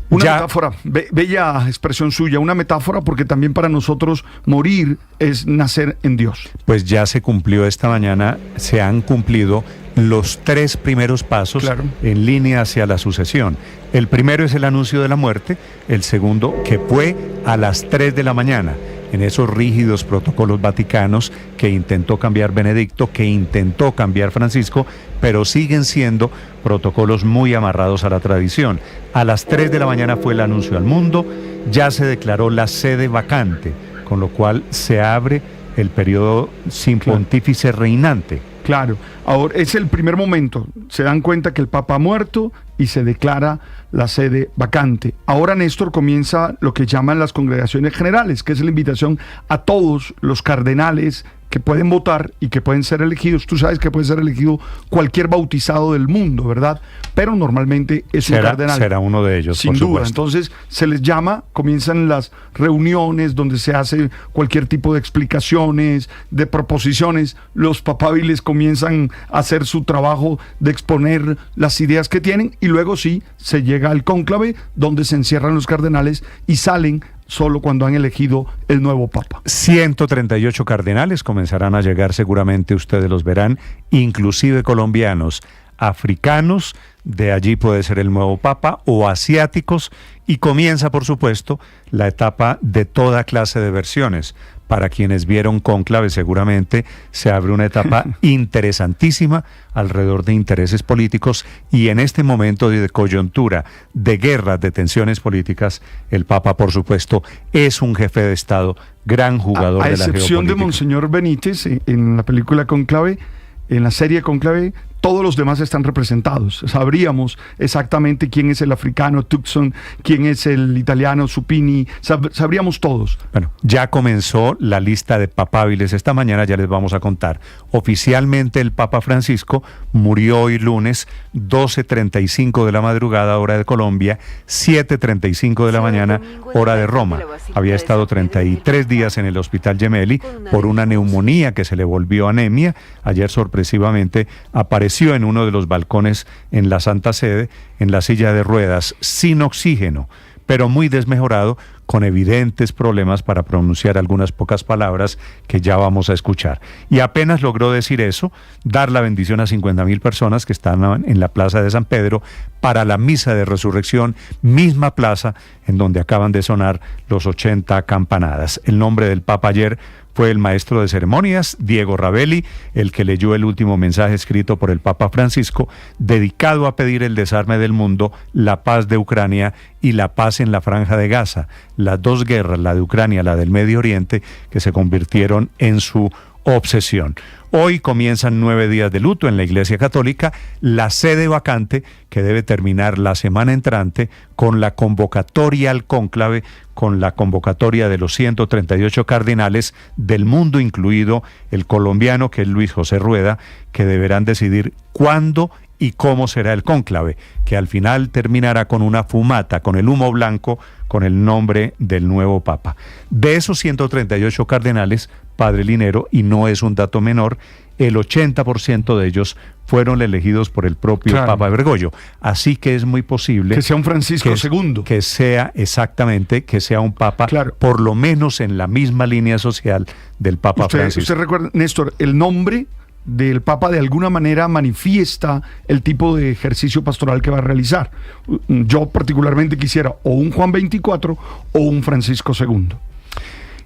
[SPEAKER 25] Una metáfora, bella expresión suya, una metáfora, porque también para nosotros morir es nacer en Dios.
[SPEAKER 4] Pues ya se cumplió esta mañana, se han cumplido los 3 primeros pasos en línea hacia la sucesión. El primero es el anuncio de la muerte, el segundo que fue a las 3 de la mañana, en esos rígidos protocolos vaticanos que intentó cambiar Benedicto, que intentó cambiar Francisco, pero siguen siendo protocolos muy amarrados a la tradición. A las 3 de la mañana fue el anuncio al mundo, ya se declaró la sede vacante, con lo cual se abre el periodo sin pontífice reinante.
[SPEAKER 25] Claro, ahora es el primer momento, se dan cuenta que el Papa ha muerto y se declara la sede vacante. Ahora, Néstor, comienza lo que llaman las congregaciones generales, que es la invitación a todos los cardenales que pueden votar y que pueden ser elegidos. Tú sabes que puede ser elegido cualquier bautizado del mundo, ¿verdad? Pero normalmente es un cardenal.
[SPEAKER 4] Será uno de ellos,
[SPEAKER 25] sin duda. Entonces se les llama, comienzan las reuniones donde se hace cualquier tipo de explicaciones, de proposiciones. Los papabiles comienzan a hacer su trabajo de exponer las ideas que tienen y luego sí se llega al cónclave donde se encierran los cardenales y salen solo cuando han elegido el nuevo Papa.
[SPEAKER 4] 138 cardenales comenzarán a llegar, seguramente ustedes los verán, inclusive colombianos, africanos, de allí puede ser el nuevo Papa, o asiáticos, y comienza, por supuesto, la etapa de toda clase de versiones. Para quienes vieron Cónclave, seguramente se abre una etapa interesantísima alrededor de intereses políticos, y en este momento de coyuntura, de guerras, de tensiones políticas, el Papa, por supuesto, es un jefe de Estado, gran jugador de la geopolítica.
[SPEAKER 25] A excepción de Monseñor Benítez, en la película Cónclave, en la serie Cónclave, todos los demás están representados. Sabríamos exactamente quién es el africano Tucson, quién es el italiano Supini, sabríamos todos.
[SPEAKER 4] Bueno, ya comenzó la lista de papábiles esta mañana, ya les vamos a contar. Oficialmente el Papa Francisco murió hoy lunes 12:35 de la madrugada, hora de Colombia, 7:35 de la mañana, hora de Roma. Había estado 33 días en el Hospital Gemelli por una neumonía que se le volvió anemia. Ayer sorpresivamente apareció en uno de los balcones en la Santa Sede, en la silla de ruedas, sin oxígeno, pero muy desmejorado, con evidentes problemas para pronunciar algunas pocas palabras que ya vamos a escuchar. Y apenas logró decir eso, dar la bendición a 50.000 personas que estaban en la Plaza de San Pedro para la misa de resurrección, misma plaza en donde acaban de sonar los 80 campanadas. El nombre del Papa ayer fue el maestro de ceremonias, Diego Ravelli, el que leyó el último mensaje escrito por el Papa Francisco, dedicado a pedir el desarme del mundo, la paz de Ucrania y la paz en la Franja de Gaza. Las dos guerras, la de Ucrania, la del Medio Oriente, que se convirtieron en su obsesión. Hoy comienzan 9 días de luto en la Iglesia Católica, la sede vacante que debe terminar la semana entrante con la convocatoria al cónclave, con la convocatoria de los 138 cardenales del mundo, incluido el colombiano, que es Luis José Rueda, que deberán decidir cuándo y cómo será el cónclave, que al final terminará con una fumata, con el humo blanco, con el nombre del nuevo Papa. De esos 138 cardenales, Padre Linero, y no es un dato menor, el 80% de ellos fueron elegidos por el propio Papa Bergoglio. Así que es muy posible
[SPEAKER 25] que sea un Francisco II.
[SPEAKER 4] Que sea exactamente, que sea un Papa, por lo menos en la misma línea social del Papa Francisco.
[SPEAKER 25] Usted recuerda, Néstor, el nombre del Papa de alguna manera manifiesta el tipo de ejercicio pastoral que va a realizar. Yo particularmente quisiera o un Juan 24 o un Francisco II.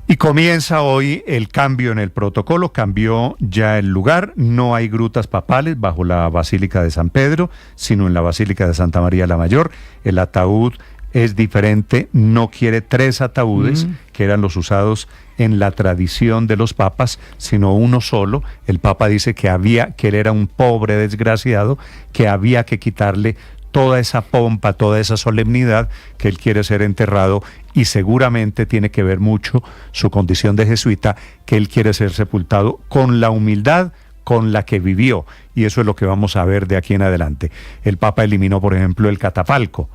[SPEAKER 4] Y comienza hoy el cambio en el protocolo, cambió ya el lugar, no hay grutas papales bajo la Basílica de San Pedro, sino en la Basílica de Santa María la Mayor. El ataúd es diferente, no quiere 3 ataúdes, que eran los usados en la tradición de los papas, sino uno solo. El Papa dice que él era un pobre desgraciado, que había que quitarle toda esa pompa, toda esa solemnidad, que él quiere ser enterrado, y seguramente tiene que ver mucho su condición de jesuita, que él quiere ser sepultado con la humildad con la que vivió, y eso es lo que vamos a ver de aquí en adelante. El Papa eliminó, por ejemplo, el catafalco,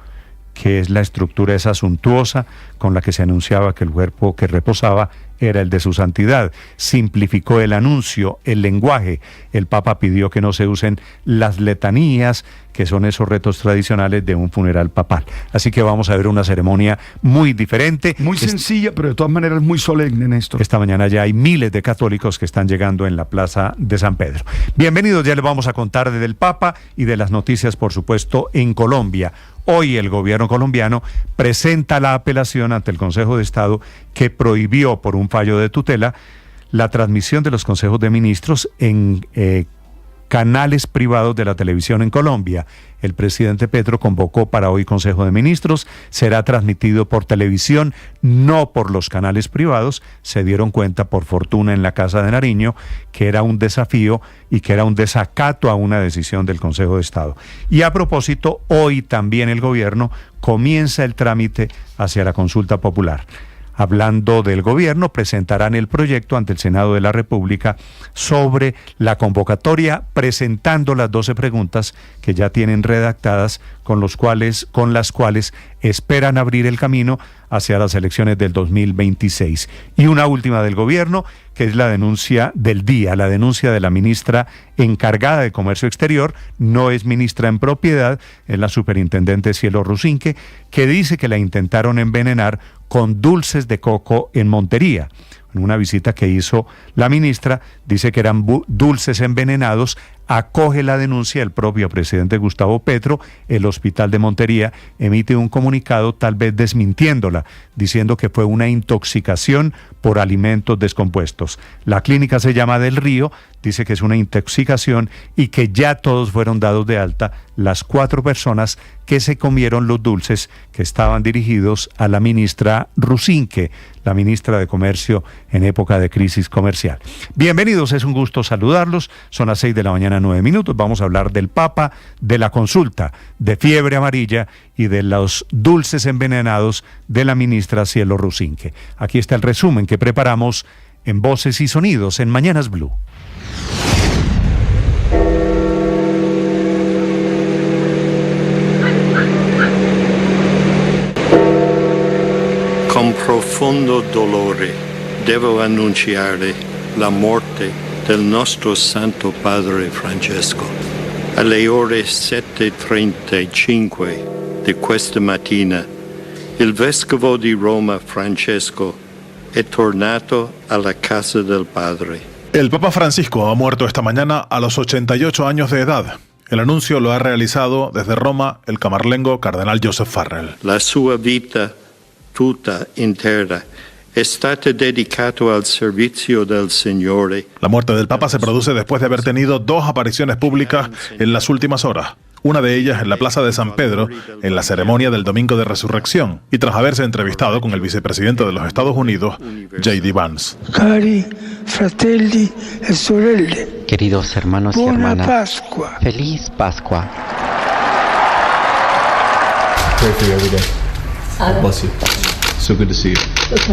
[SPEAKER 4] que es la estructura esa suntuosa con la que se anunciaba que el cuerpo que reposaba era el de su santidad. Simplificó el anuncio, el lenguaje. El Papa pidió que no se usen las letanías, que son esos retos tradicionales de un funeral papal. Así que vamos a ver una ceremonia muy diferente.
[SPEAKER 25] Muy sencilla, pero de todas maneras muy solemne, Néstor.
[SPEAKER 4] Esta mañana ya hay miles de católicos que están llegando en la Plaza de San Pedro. Bienvenidos, ya les vamos a contar del Papa y de las noticias, por supuesto, en Colombia. Hoy el gobierno colombiano presenta la apelación ante el Consejo de Estado que prohibió por un fallo de tutela la transmisión de los consejos de ministros en canales privados de la televisión en Colombia. El presidente Petro convocó para hoy Consejo de Ministros, será transmitido por televisión, no por los canales privados. Se dieron cuenta, por fortuna, en la Casa de Nariño, que era un desafío y que era un desacato a una decisión del Consejo de Estado. Y a propósito, hoy también el gobierno comienza el trámite hacia la consulta popular. Hablando del gobierno, presentarán el proyecto ante el Senado de la República sobre la convocatoria, presentando las 12 preguntas que ya tienen redactadas, con las cuales esperan abrir el camino hacia las elecciones del 2026. Y una última del gobierno, que es la denuncia del día, la denuncia de la ministra encargada de Comercio Exterior, no es ministra en propiedad, es la superintendente Cielo Rusinque, que dice que la intentaron envenenar con dulces de coco en Montería. En una visita que hizo la ministra, dice que eran dulces envenenados, acoge la denuncia el propio presidente Gustavo Petro. El hospital de Montería emite un comunicado tal vez desmintiéndola, diciendo que fue una intoxicación por alimentos descompuestos. La clínica se llama Del Río, dice que es una intoxicación y que ya todos fueron dados de alta, las 4 personas que se comieron los dulces que estaban dirigidos a la ministra Rusinque, la ministra de Comercio en época de crisis comercial. Bienvenidos, es un gusto saludarlos. Son las 6:09 a.m. Vamos a hablar del Papa, de la consulta, de fiebre amarilla y de los dulces envenenados de la ministra Cielo Rusinque. Aquí está el resumen que preparamos en Voces y Sonidos en Mañanas Blue.
[SPEAKER 9] Con profondo dolore devo annunciare la morte del nostro Santo Padre Francesco. Alle ore 7:35 di questa mattina, il Vescovo di Roma Francesco è tornato alla casa del Padre.
[SPEAKER 10] El Papa Francisco ha muerto esta mañana a los 88 años de edad. El anuncio lo ha realizado desde Roma el camarlengo cardenal Joseph Farrell.
[SPEAKER 9] La sua vita tutta intera è stata dedicata al servizio del Signore.
[SPEAKER 10] La muerte del Papa se produce después de haber tenido 2 apariciones públicas en las últimas horas. Una de ellas en la Plaza de San Pedro, en la ceremonia del Domingo de Resurrección, y tras haberse entrevistado con el vicepresidente de los Estados Unidos, J.D. Vance.
[SPEAKER 11] Cari fratelli e sorelle.
[SPEAKER 12] Queridos hermanos y hermanas.
[SPEAKER 11] Pascua.
[SPEAKER 12] Feliz Pascua.
[SPEAKER 14] Pray for you every day. Bless you. So good to see you. Good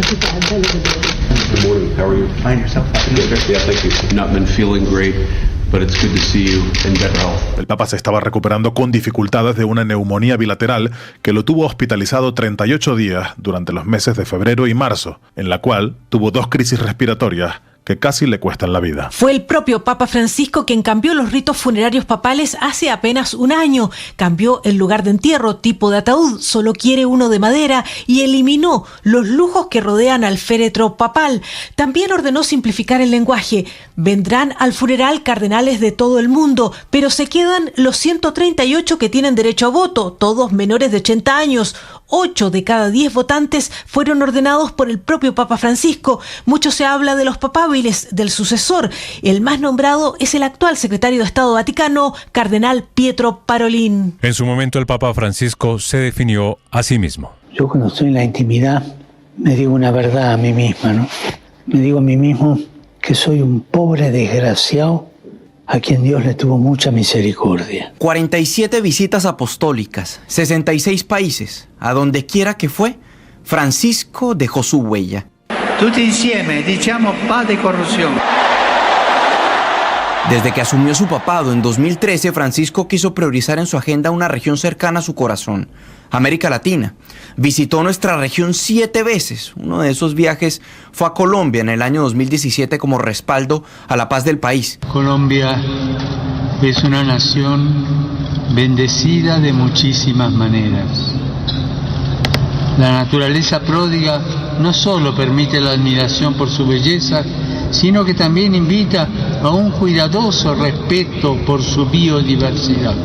[SPEAKER 14] morning. How are you? Find yourself. Yeah, thank you. Not been feeling great, but it's good to see you in better health.
[SPEAKER 10] El Papa se estaba recuperando con dificultades de una neumonía bilateral que lo tuvo hospitalizado 38 días durante los meses de febrero y marzo, en la cual tuvo 2 crisis respiratorias que casi le cuestan la vida.
[SPEAKER 26] Fue el propio Papa Francisco quien cambió los ritos funerarios papales hace apenas un año. Cambió el lugar de entierro, tipo de ataúd, solo quiere uno de madera, y eliminó los lujos que rodean al féretro papal. También ordenó simplificar el lenguaje. Vendrán al funeral cardenales de todo el mundo, pero se quedan los 138 que tienen derecho a voto, todos menores de 80 años. 8 de cada 10 votantes fueron ordenados por el propio Papa Francisco. Mucho se habla de los papábiles, del sucesor. El más nombrado es el actual secretario de Estado Vaticano, cardenal Pietro Parolin.
[SPEAKER 27] En su momento el Papa Francisco se definió a sí mismo.
[SPEAKER 11] Yo cuando estoy en la intimidad me digo una verdad a mí misma, ¿no? Me digo a mí mismo que soy un pobre desgraciado a quien Dios le tuvo mucha misericordia.
[SPEAKER 28] 47 visitas apostólicas, 66 países. A donde quiera que fue, Francisco dejó su huella.
[SPEAKER 11] Tutti insieme diciamo basta de corrupción.
[SPEAKER 28] Desde que asumió su papado en 2013, Francisco quiso priorizar en su agenda una región cercana a su corazón, América Latina. Visitó nuestra región 7 veces. Uno de esos viajes fue a Colombia en el año 2017 como respaldo a la paz del país.
[SPEAKER 11] Colombia es una nación bendecida de muchísimas maneras. La naturaleza pródiga no solo permite la admiración por su belleza, sino que también invita a un cuidadoso respeto por su biodiversidad.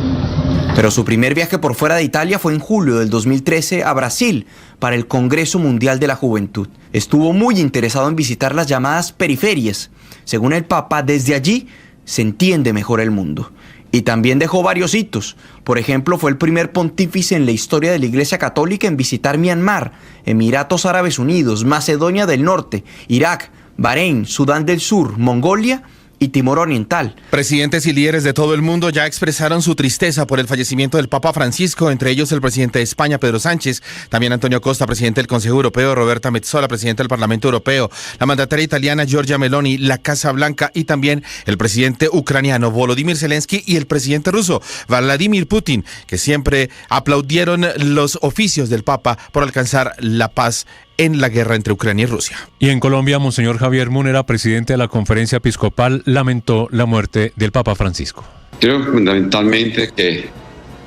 [SPEAKER 28] Pero su primer viaje por fuera de Italia fue en julio del 2013 a Brasil para el Congreso Mundial de la Juventud. Estuvo muy interesado en visitar las llamadas periferias. Según el Papa, desde allí se entiende mejor el mundo. Y también dejó varios hitos. Por ejemplo, fue el primer pontífice en la historia de la Iglesia Católica en visitar Myanmar, Emiratos Árabes Unidos, Macedonia del Norte, Irak, Bahrein, Sudán del Sur, Mongolia y Timor Oriental.
[SPEAKER 29] Presidentes y líderes de todo el mundo ya expresaron su tristeza por el fallecimiento del Papa Francisco, entre ellos el presidente de España, Pedro Sánchez, también Antonio Costa, presidente del Consejo Europeo, Roberta Metsola, presidente del Parlamento Europeo, la mandataria italiana Giorgia Meloni, la Casa Blanca y también el presidente ucraniano Volodymyr Zelensky y el presidente ruso Vladimir Putin, que siempre aplaudieron los oficios del Papa por alcanzar la paz en la guerra entre Ucrania y Rusia.
[SPEAKER 27] Y en Colombia, Monseñor Javier Munera, presidente de la Conferencia Episcopal, lamentó la muerte del Papa Francisco.
[SPEAKER 30] Creo fundamentalmente que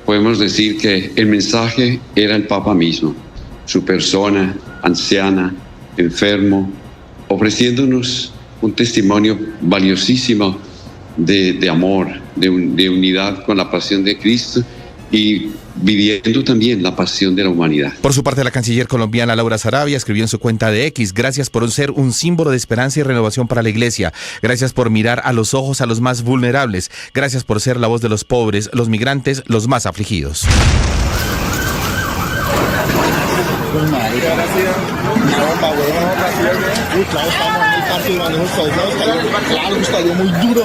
[SPEAKER 30] podemos decir que el mensaje era el Papa mismo, su persona anciana, enfermo, ofreciéndonos un testimonio valiosísimo de amor, de unidad con la pasión de Cristo y viviendo también la pasión de la humanidad.
[SPEAKER 29] Por su parte, la canciller colombiana Laura Sarabia escribió en su cuenta de X: gracias por ser un símbolo de esperanza y renovación para la Iglesia. Gracias por mirar a los ojos a los más vulnerables. Gracias por ser la voz de los pobres, los migrantes, los más afligidos.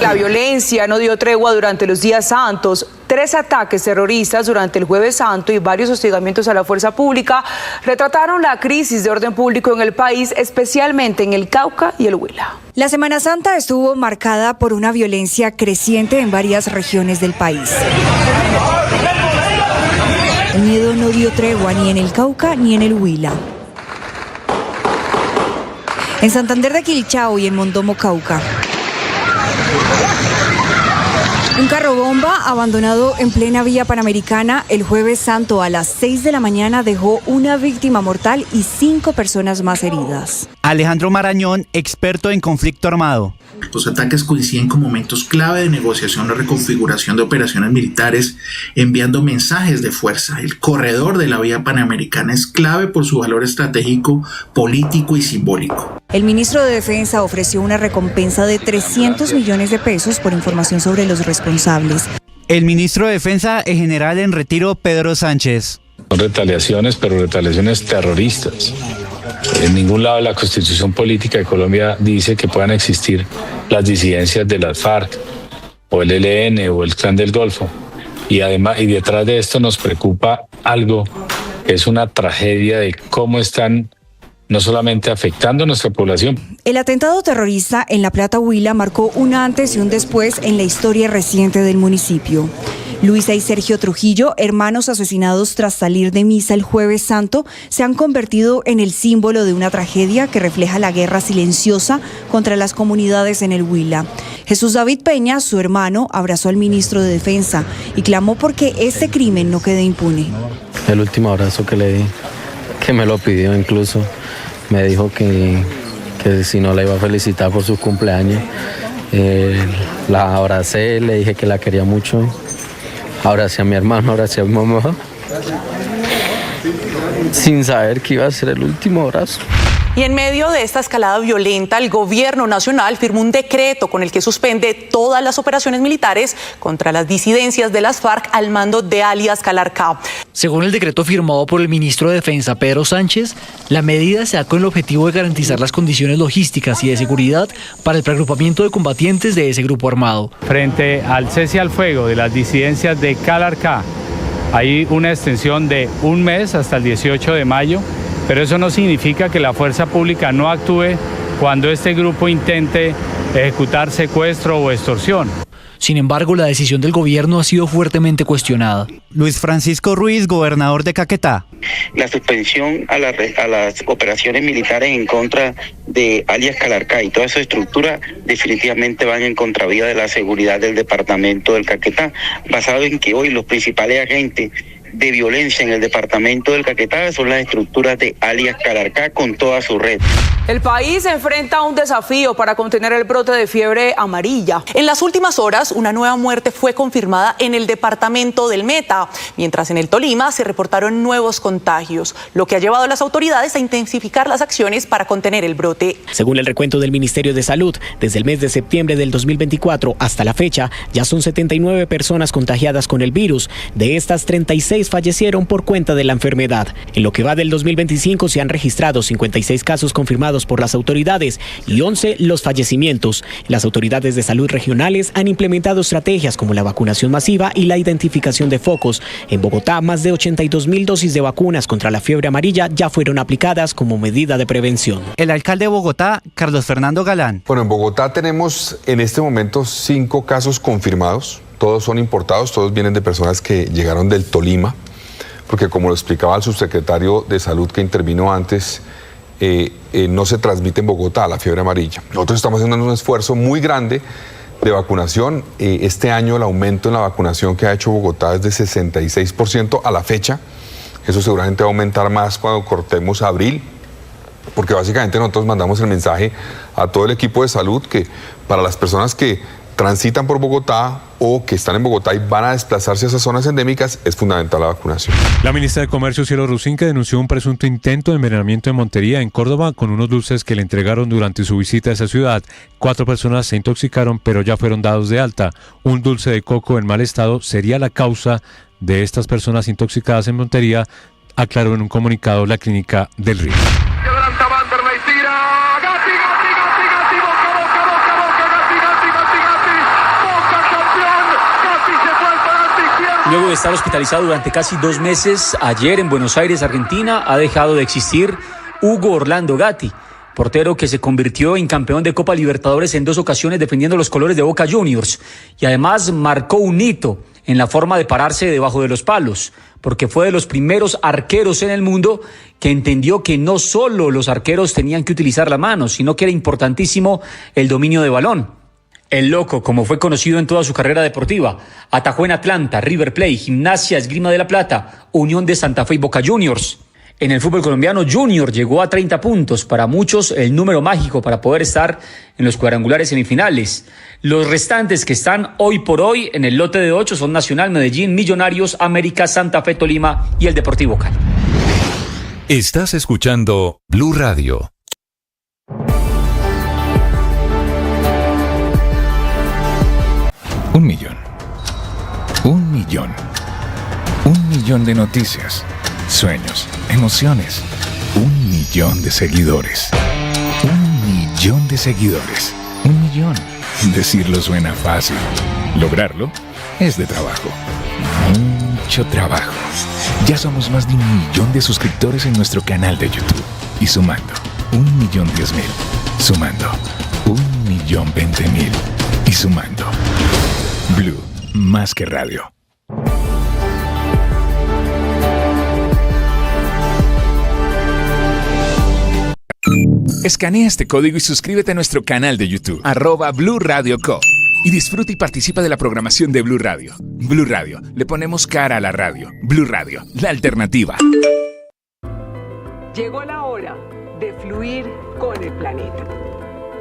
[SPEAKER 1] La violencia no dio tregua durante los días santos. 3 ataques terroristas durante el Jueves Santo y varios hostigamientos a la fuerza pública retrataron la crisis de orden público en el país, especialmente en el Cauca y el Huila.
[SPEAKER 13] La Semana Santa estuvo marcada por una violencia creciente en varias regiones del país. El miedo no dio tregua ni en el Cauca ni en el Huila. En Santander de Quilchao y en Mondomo, Cauca. Un carro bomba abandonado en plena vía panamericana el Jueves Santo a las 6 de la mañana dejó una víctima mortal y 5 personas más heridas.
[SPEAKER 15] Alejandro Marañón, experto en conflicto armado.
[SPEAKER 16] Los ataques coinciden con momentos clave de negociación o reconfiguración de operaciones militares, enviando mensajes de fuerza. El corredor de la vía panamericana es clave por su valor estratégico, político y simbólico.
[SPEAKER 13] El ministro de Defensa ofreció una recompensa de 300 millones de pesos por información sobre los responsables.
[SPEAKER 15] El ministro de Defensa, el general en retiro, Pedro Sánchez.
[SPEAKER 17] Son retaliaciones, pero retaliaciones terroristas. En ningún lado de la Constitución Política de Colombia dice que puedan existir las disidencias de las FARC o el ELN o el Clan del Golfo. Y además, y detrás de esto nos preocupa algo que es una tragedia de cómo están no solamente afectando a nuestra población.
[SPEAKER 13] El atentado terrorista en La Plata, Huila, marcó un antes y un después en la historia reciente del municipio. Luisa y Sergio Trujillo, hermanos asesinados tras salir de misa el Jueves Santo, se han convertido en el símbolo de una tragedia que refleja la guerra silenciosa contra las comunidades en el Huila. Jesús David Peña, su hermano, abrazó al ministro de Defensa y clamó porque este crimen no quede impune.
[SPEAKER 18] El último abrazo que le di, que me lo pidió incluso, me dijo que si no la iba a felicitar por su cumpleaños. La abracé, le dije que la quería mucho. Abracé a mi hermano, abracé a mi mamá, sin saber que iba a ser el último abrazo.
[SPEAKER 1] Y en medio de esta escalada violenta, el gobierno nacional firmó un decreto con el que suspende todas las operaciones militares contra las disidencias de las FARC al mando de alias Calarcá.
[SPEAKER 21] Según el decreto firmado por el ministro de Defensa, Pedro Sánchez, la medida se da con el objetivo de garantizar las condiciones logísticas y de seguridad para el reagrupamiento de combatientes de ese grupo armado.
[SPEAKER 22] Frente al cese al fuego de las disidencias de Calarcá, hay una extensión de un mes hasta el 18 de mayo. Pero eso no significa que la fuerza pública no actúe cuando este grupo intente ejecutar secuestro o extorsión.
[SPEAKER 21] Sin embargo, la decisión del gobierno ha sido fuertemente cuestionada.
[SPEAKER 15] Luis Francisco Ruiz, gobernador de Caquetá.
[SPEAKER 23] La suspensión a las operaciones militares en contra de alias Calarcá y toda esa estructura definitivamente van en contravía de la seguridad del departamento del Caquetá, basado en que hoy los principales agentes de violencia en el departamento del Caquetá son las estructuras de alias Calarcá con toda su red.
[SPEAKER 1] El país se enfrenta a un desafío para contener el brote de fiebre amarilla. En las últimas horas, una nueva muerte fue confirmada en el departamento del Meta, mientras en el Tolima se reportaron nuevos contagios, lo que ha llevado a las autoridades a intensificar las acciones para contener el brote.
[SPEAKER 24] Según el recuento del Ministerio de Salud, desde el mes de septiembre del 2024 hasta la fecha, ya son 79 personas contagiadas con el virus. De estas, 36 fallecieron por cuenta de la enfermedad. En lo que va del 2025 se han registrado 56 casos confirmados por las autoridades y 11 los fallecimientos. Las autoridades de salud regionales han implementado estrategias como la vacunación masiva y la identificación de focos. En Bogotá, más de 82.000 dosis de vacunas contra la fiebre amarilla ya fueron aplicadas como medida de prevención.
[SPEAKER 15] El alcalde de Bogotá, Carlos Fernando Galán.
[SPEAKER 31] Bueno, en Bogotá tenemos en este momento 5 casos confirmados. Todos son importados, todos vienen de personas que llegaron del Tolima, porque como lo explicaba el subsecretario de Salud que intervino antes, no se transmite en Bogotá la fiebre amarilla. Nosotros estamos haciendo un esfuerzo muy grande de vacunación. Este año el aumento en la vacunación que ha hecho Bogotá es de 66% a la fecha. Eso seguramente va a aumentar más cuando cortemos abril, porque básicamente nosotros mandamos el mensaje a todo el equipo de salud que para las personas que transitan por Bogotá o que están en Bogotá y van a desplazarse a esas zonas endémicas, es fundamental la vacunación.
[SPEAKER 27] La ministra de Comercio, Cielo Rusinque, denunció un presunto intento de envenenamiento en Montería, en Córdoba, con unos dulces que le entregaron durante su visita a esa ciudad. 4 personas se intoxicaron, pero ya fueron dados de alta. Un dulce de coco en mal estado sería la causa de estas personas intoxicadas en Montería, aclaró en un comunicado la clínica del Río.
[SPEAKER 2] Luego de estar hospitalizado durante casi 2 meses, ayer en Buenos Aires, Argentina, ha dejado de existir Hugo Orlando Gatti, portero que se convirtió en campeón de Copa Libertadores en 2 ocasiones defendiendo los colores de Boca Juniors y además marcó un hito en la forma de pararse debajo de los palos, porque fue de los primeros arqueros en el mundo que entendió que no solo los arqueros tenían que utilizar la mano, sino que era importantísimo el dominio de balón. El Loco, como fue conocido en toda su carrera deportiva, atajó en Atlanta, River Plate, Gimnasia, Esgrima de la Plata, Unión de Santa Fe y Boca Juniors. En el fútbol colombiano, Junior llegó a 30 puntos, para muchos el número mágico para poder estar en los cuadrangulares semifinales. Los restantes que están hoy por hoy en el lote de 8 son Nacional, Medellín, Millonarios, América, Santa Fe, Tolima y el Deportivo Cali.
[SPEAKER 3] Estás escuchando Blue Radio.
[SPEAKER 4] Un millón. 1 millón. 1 millón de noticias, sueños, emociones. 1 millón de seguidores. 1 millón de seguidores. 1 millón. Decirlo suena fácil. Lograrlo es de trabajo. Mucho trabajo. Ya somos más de 1 millón de suscriptores en nuestro canal de YouTube. Y sumando, 1.010.000. Sumando, 1.020.000. Y sumando. Blue, más que radio. Escanea este código y suscríbete a nuestro canal de YouTube, @Blue Radio Co. Y disfruta y participa de la programación de Blue Radio. Blue Radio, le ponemos cara a la radio. Blue Radio, la alternativa.
[SPEAKER 5] Llegó la hora de fluir con el planeta.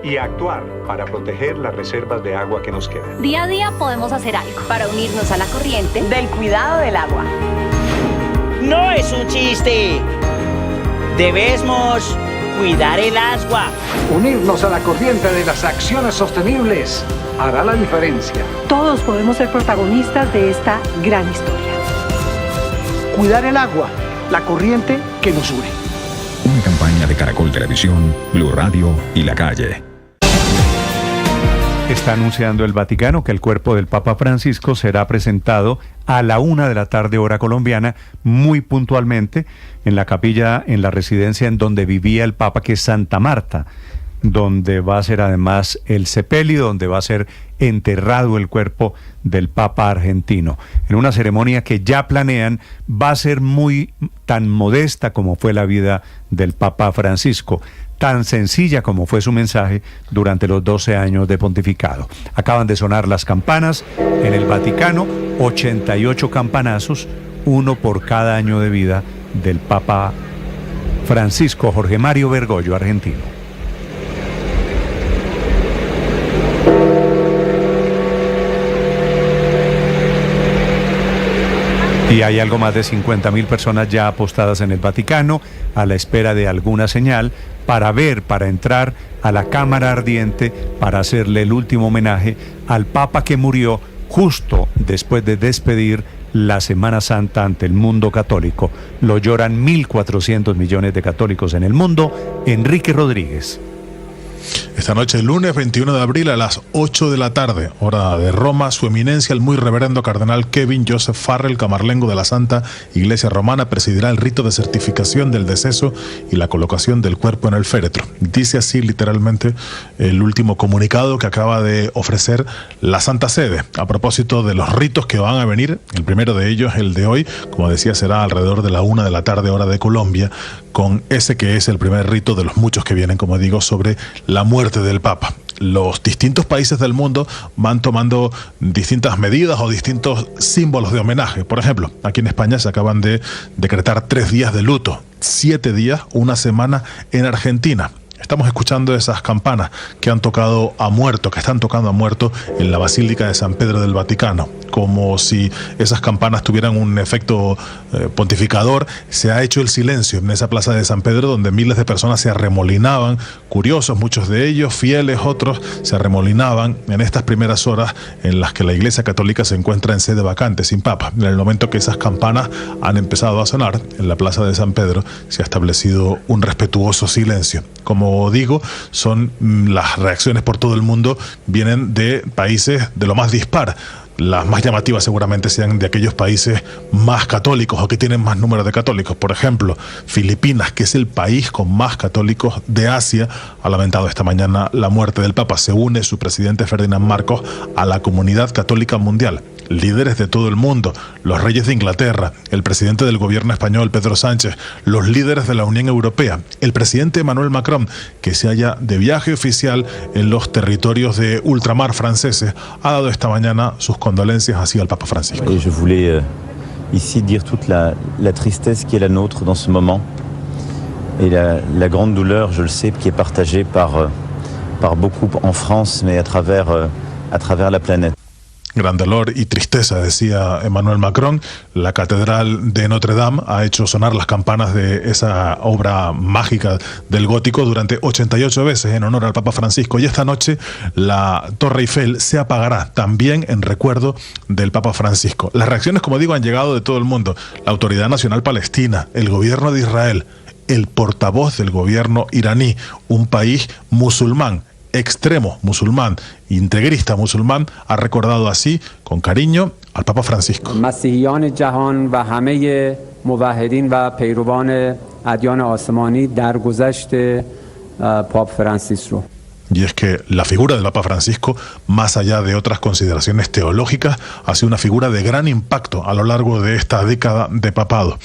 [SPEAKER 6] Y actuar para proteger las reservas de agua que nos quedan.
[SPEAKER 7] Día a día podemos hacer algo para unirnos a la corriente
[SPEAKER 5] del cuidado del agua.
[SPEAKER 8] No es un chiste. Debemos cuidar el agua.
[SPEAKER 6] Unirnos a la corriente de las acciones sostenibles hará la diferencia.
[SPEAKER 5] Todos podemos ser protagonistas de esta gran historia.
[SPEAKER 6] Cuidar el agua, la corriente que nos une.
[SPEAKER 4] Una campaña de Caracol Televisión, Blue Radio y La Calle.
[SPEAKER 27] Está anunciando el Vaticano que el cuerpo del Papa Francisco será presentado a la 1 p.m, hora colombiana, muy puntualmente, en la capilla, en la residencia en donde vivía el Papa, que es Santa Marta, donde va a ser además el sepelio, donde va a ser enterrado el cuerpo del Papa argentino. En una ceremonia que ya planean, va a ser tan modesta como fue la vida del Papa Francisco, tan sencilla como fue su mensaje durante los 12 años de pontificado. Acaban de sonar las campanas en el Vaticano, 88 campanazos, 1 por cada año de vida del Papa Francisco. Jorge Mario Bergoglio, argentino. Y hay algo más de 50.000 personas ya apostadas en el Vaticano a la espera de alguna señal para entrar a la Cámara Ardiente, para hacerle el último homenaje al Papa que murió justo después de despedir la Semana Santa ante el mundo católico. Lo lloran 1.400 millones de católicos en el mundo. Enrique Rodríguez.
[SPEAKER 10] Esta noche, lunes 21 de abril a las 8 de la tarde, hora de Roma, su eminencia el muy reverendo cardenal Kevin Joseph Farrell, camarlengo de la Santa Iglesia Romana, presidirá el rito de certificación del deceso y la colocación del cuerpo en el féretro. Dice así literalmente el último comunicado que acaba de ofrecer la Santa Sede a propósito de los ritos que van a venir. El primero de ellos, el de hoy, como decía, será alrededor de la 1 de la tarde, hora de Colombia, con ese que es el primer rito de los muchos que vienen, como digo, sobre la muerte del Papa. Los distintos países del mundo van tomando distintas medidas o distintos símbolos de homenaje. Por ejemplo, aquí en España se acaban de decretar 3 días de luto, 7 días, 1 semana en Argentina. Estamos escuchando esas campanas que han tocado a muerto, que están tocando a muerto en la Basílica de San Pedro del Vaticano. Como si esas campanas tuvieran un efecto pontificador, se ha hecho el silencio en esa plaza de San Pedro, donde miles de personas se arremolinaban, curiosos, muchos de ellos, fieles, otros, se arremolinaban en estas primeras horas en las que la Iglesia Católica se encuentra en sede vacante, sin papa. En el momento que esas campanas han empezado a sonar en la plaza de San Pedro, se ha establecido un respetuoso silencio. Como digo, son las reacciones por todo el mundo, vienen de países de lo más dispar. Las más llamativas seguramente sean de aquellos países más católicos o que tienen más número de católicos. Por ejemplo, Filipinas, que es el país con más católicos de Asia, ha lamentado esta mañana la muerte del Papa. Se une su presidente Ferdinand Marcos a la comunidad católica mundial. Líderes de todo el mundo, los reyes de Inglaterra, el presidente del gobierno español Pedro Sánchez, los líderes de la Unión Europea, el presidente Emmanuel Macron, que se halla de viaje oficial en los territorios de ultramar franceses, ha dado esta mañana sus condolencias hacia el Papa Francisco.
[SPEAKER 9] Je voulais ici dire toute la tristesse qui est la nôtre dans ce moment et la grande douleur, je le sais, qui est partagée par beaucoup en France, mais à travers la planète.
[SPEAKER 10] Gran dolor y tristeza, decía Emmanuel Macron. La Catedral de Notre Dame ha hecho sonar las campanas de esa obra mágica del gótico durante 88 veces en honor al Papa Francisco, y esta noche la Torre Eiffel se apagará también en recuerdo del Papa Francisco. Las reacciones, como digo, han llegado de todo el mundo. La Autoridad Nacional Palestina, el gobierno de Israel, el portavoz del gobierno iraní, un país musulmán, extremo musulmán, integrista musulmán, ha recordado así, con cariño, al Papa Francisco.
[SPEAKER 11] مسیحیان جهان و همه موحدین و پیروان ادیان آسمانی درگذشت پاپ فرانسیس رو.
[SPEAKER 10] Y es que la figura del Papa Francisco, más allá de otras consideraciones teológicas, ha sido una figura de gran impacto a lo largo de esta década de papado.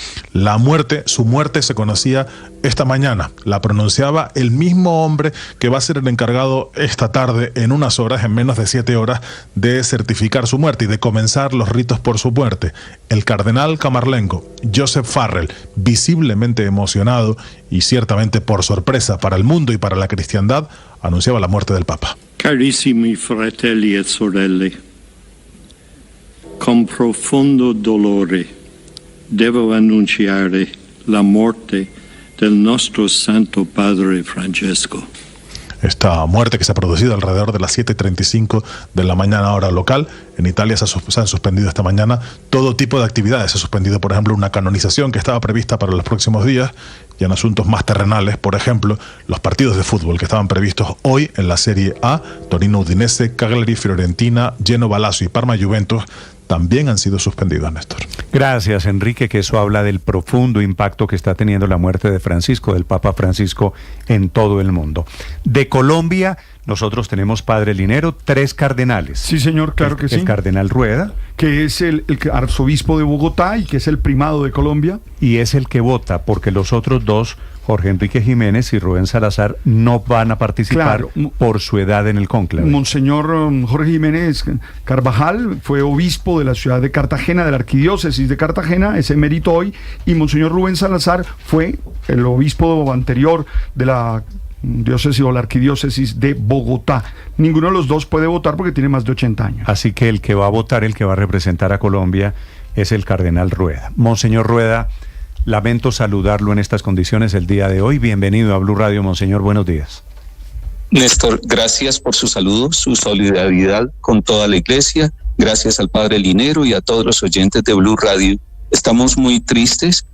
[SPEAKER 10] Su muerte se conocía esta mañana, la pronunciaba el mismo hombre que va a ser el encargado esta tarde, en unas horas, en menos de 7 horas, de certificar su muerte y de comenzar los ritos por su muerte. El cardenal camarlengo Joseph Farrell, visiblemente emocionado y ciertamente por sorpresa para el mundo y para la cristiandad, anunciaba la muerte del Papa.
[SPEAKER 12] Carissimi fratelli e sorelle, con profondo dolore devo annunciare la morte del nostro Santo Padre Francesco.
[SPEAKER 10] Esta muerte que se ha producido alrededor de las 7:35 de la mañana hora local. En Italia se han suspendido esta mañana todo tipo de actividades. Se ha suspendido, por ejemplo, una canonización que estaba prevista para los próximos días, y en asuntos más terrenales, por ejemplo, los partidos de fútbol que estaban previstos hoy en la Serie A, Torino Udinese, Cagliari Fiorentina, Genoa Lazio y Parma Juventus, también han sido suspendidos, Néstor.
[SPEAKER 27] Gracias, Enrique, que eso habla del profundo impacto que está teniendo la muerte de Francisco, del Papa Francisco, en todo el mundo. De Colombia, nosotros tenemos, padre Linero, 3 cardenales.
[SPEAKER 14] Sí, señor, claro que sí.
[SPEAKER 27] El cardenal Rueda,
[SPEAKER 14] que es el arzobispo de Bogotá y que es el primado de Colombia.
[SPEAKER 27] Y es el que vota, porque los otros 2, Jorge Enrique Jiménez y Rubén Salazar, no van a participar por su edad en el cónclave.
[SPEAKER 14] Monseñor Jorge Jiménez Carvajal fue obispo de la ciudad de Cartagena, de la arquidiócesis de Cartagena, es emérito hoy, y Monseñor Rubén Salazar fue el obispo anterior de la diócesis o la arquidiócesis de Bogotá. Ninguno de los 2 puede votar porque tiene más de 80 años.
[SPEAKER 27] Así que el que va a votar, el que va a representar a Colombia, es el cardenal Rueda. Monseñor Rueda, lamento saludarlo en estas condiciones el día de hoy. Bienvenido a Blue Radio, Monseñor, buenos días.
[SPEAKER 19] Néstor, gracias por su saludo, su solidaridad con toda la iglesia. Gracias al padre Linero y a todos los oyentes de Blue Radio. Estamos muy tristes,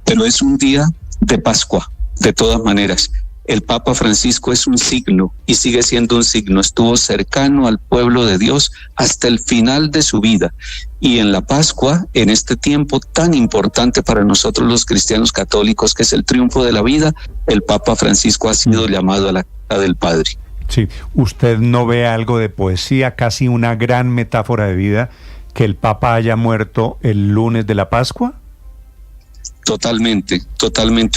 [SPEAKER 19] pero es un día de Pascua, de todas maneras. El Papa Francisco es un signo y sigue siendo un signo. Estuvo cercano al pueblo de Dios hasta el final de su vida. Y en la Pascua, en este tiempo tan importante para nosotros los cristianos católicos, que es el triunfo de la vida, el Papa Francisco ha sido llamado a la casa del Padre.
[SPEAKER 27] Sí, ¿usted no ve algo de poesía, casi una gran metáfora de vida, que el Papa haya muerto el lunes de la Pascua?
[SPEAKER 19] Totalmente,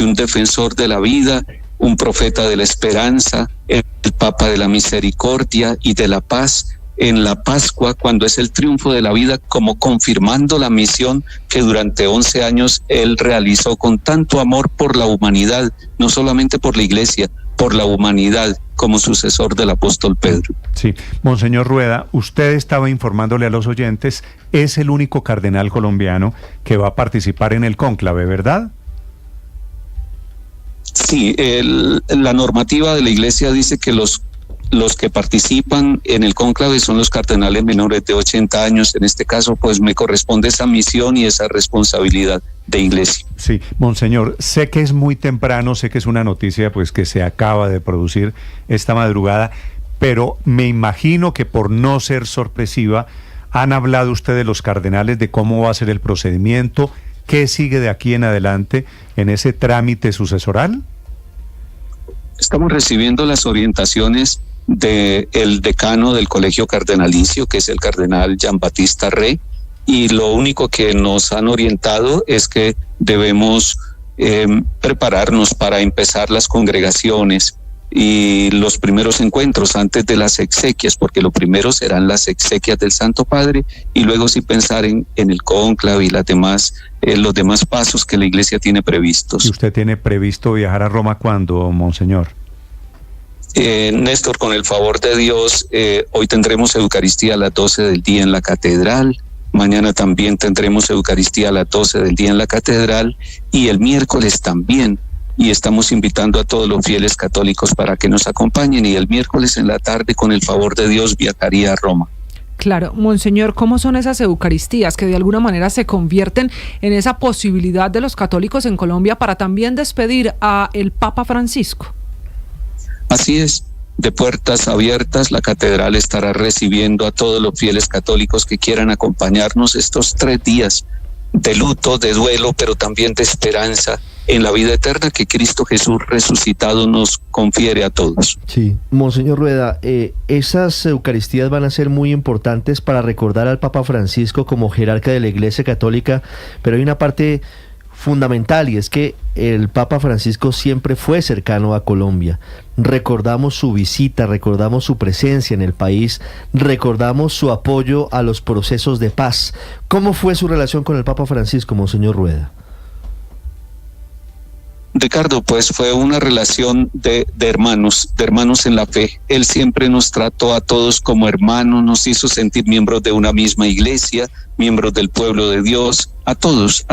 [SPEAKER 19] un defensor de la vida, un profeta de la esperanza, el Papa de la misericordia y de la paz en la Pascua, cuando es el triunfo de la vida, como confirmando la misión que durante 11 años él realizó con tanto amor por la humanidad, no solamente por la iglesia, por la humanidad como sucesor del apóstol Pedro.
[SPEAKER 27] Sí, Monseñor Rueda, usted estaba informándole a los oyentes, es el único cardenal colombiano que va a participar en el cónclave, ¿verdad?
[SPEAKER 19] Sí, la normativa de la Iglesia dice que los que participan en el cónclave son los cardenales menores de 80 años. En este caso, pues me corresponde esa misión y esa responsabilidad de Iglesia.
[SPEAKER 27] Sí, Monseñor, sé que es muy temprano, sé que es una noticia pues que se acaba de producir esta madrugada, pero me imagino que por no ser sorpresiva, ¿han hablado ustedes los cardenales de cómo va a ser el procedimiento? ¿Qué sigue de aquí en adelante en ese trámite sucesoral?
[SPEAKER 19] Estamos recibiendo las orientaciones del decano del Colegio Cardenalicio, que es el cardenal Jean-Baptiste Rey, y lo único que nos han orientado es que debemos prepararnos para empezar las congregaciones y los primeros encuentros antes de las exequias, porque lo primero serán las exequias del Santo Padre y luego sí pensar en el cónclave y los demás pasos que la Iglesia tiene previstos.
[SPEAKER 27] ¿Y usted tiene previsto viajar a Roma cuándo, Monseñor?
[SPEAKER 19] Néstor, con el favor de Dios, hoy tendremos Eucaristía a las 12 del día en la catedral. Mañana también tendremos Eucaristía a las 12 del día en la catedral y el miércoles también. Y estamos invitando a todos los fieles católicos para que nos acompañen y el miércoles en la tarde, con el favor de Dios, viajaría a Roma.
[SPEAKER 13] Claro, Monseñor, ¿cómo son esas Eucaristías que de alguna manera se convierten en esa posibilidad de los católicos en Colombia para también despedir a el Papa Francisco?
[SPEAKER 19] Así es, de puertas abiertas, la catedral estará recibiendo a todos los fieles católicos que quieran acompañarnos estos 3 días de luto, de duelo, pero también de esperanza en la vida eterna que Cristo Jesús resucitado nos confiere a todos.
[SPEAKER 16] Sí, Monseñor Rueda, esas Eucaristías van a ser muy importantes para recordar al Papa Francisco como jerarca de la Iglesia Católica, pero hay una parte fundamental y es que el Papa Francisco siempre fue cercano a Colombia. Recordamos su visita, recordamos su presencia en el país, recordamos su apoyo a los procesos de paz. ¿Cómo fue su relación con el Papa Francisco, Monseñor Rueda?
[SPEAKER 19] Ricardo, pues fue una relación de hermanos en la fe. Él siempre nos trató a todos como hermanos, nos hizo sentir miembros de una misma iglesia, miembros del pueblo de Dios, a todos.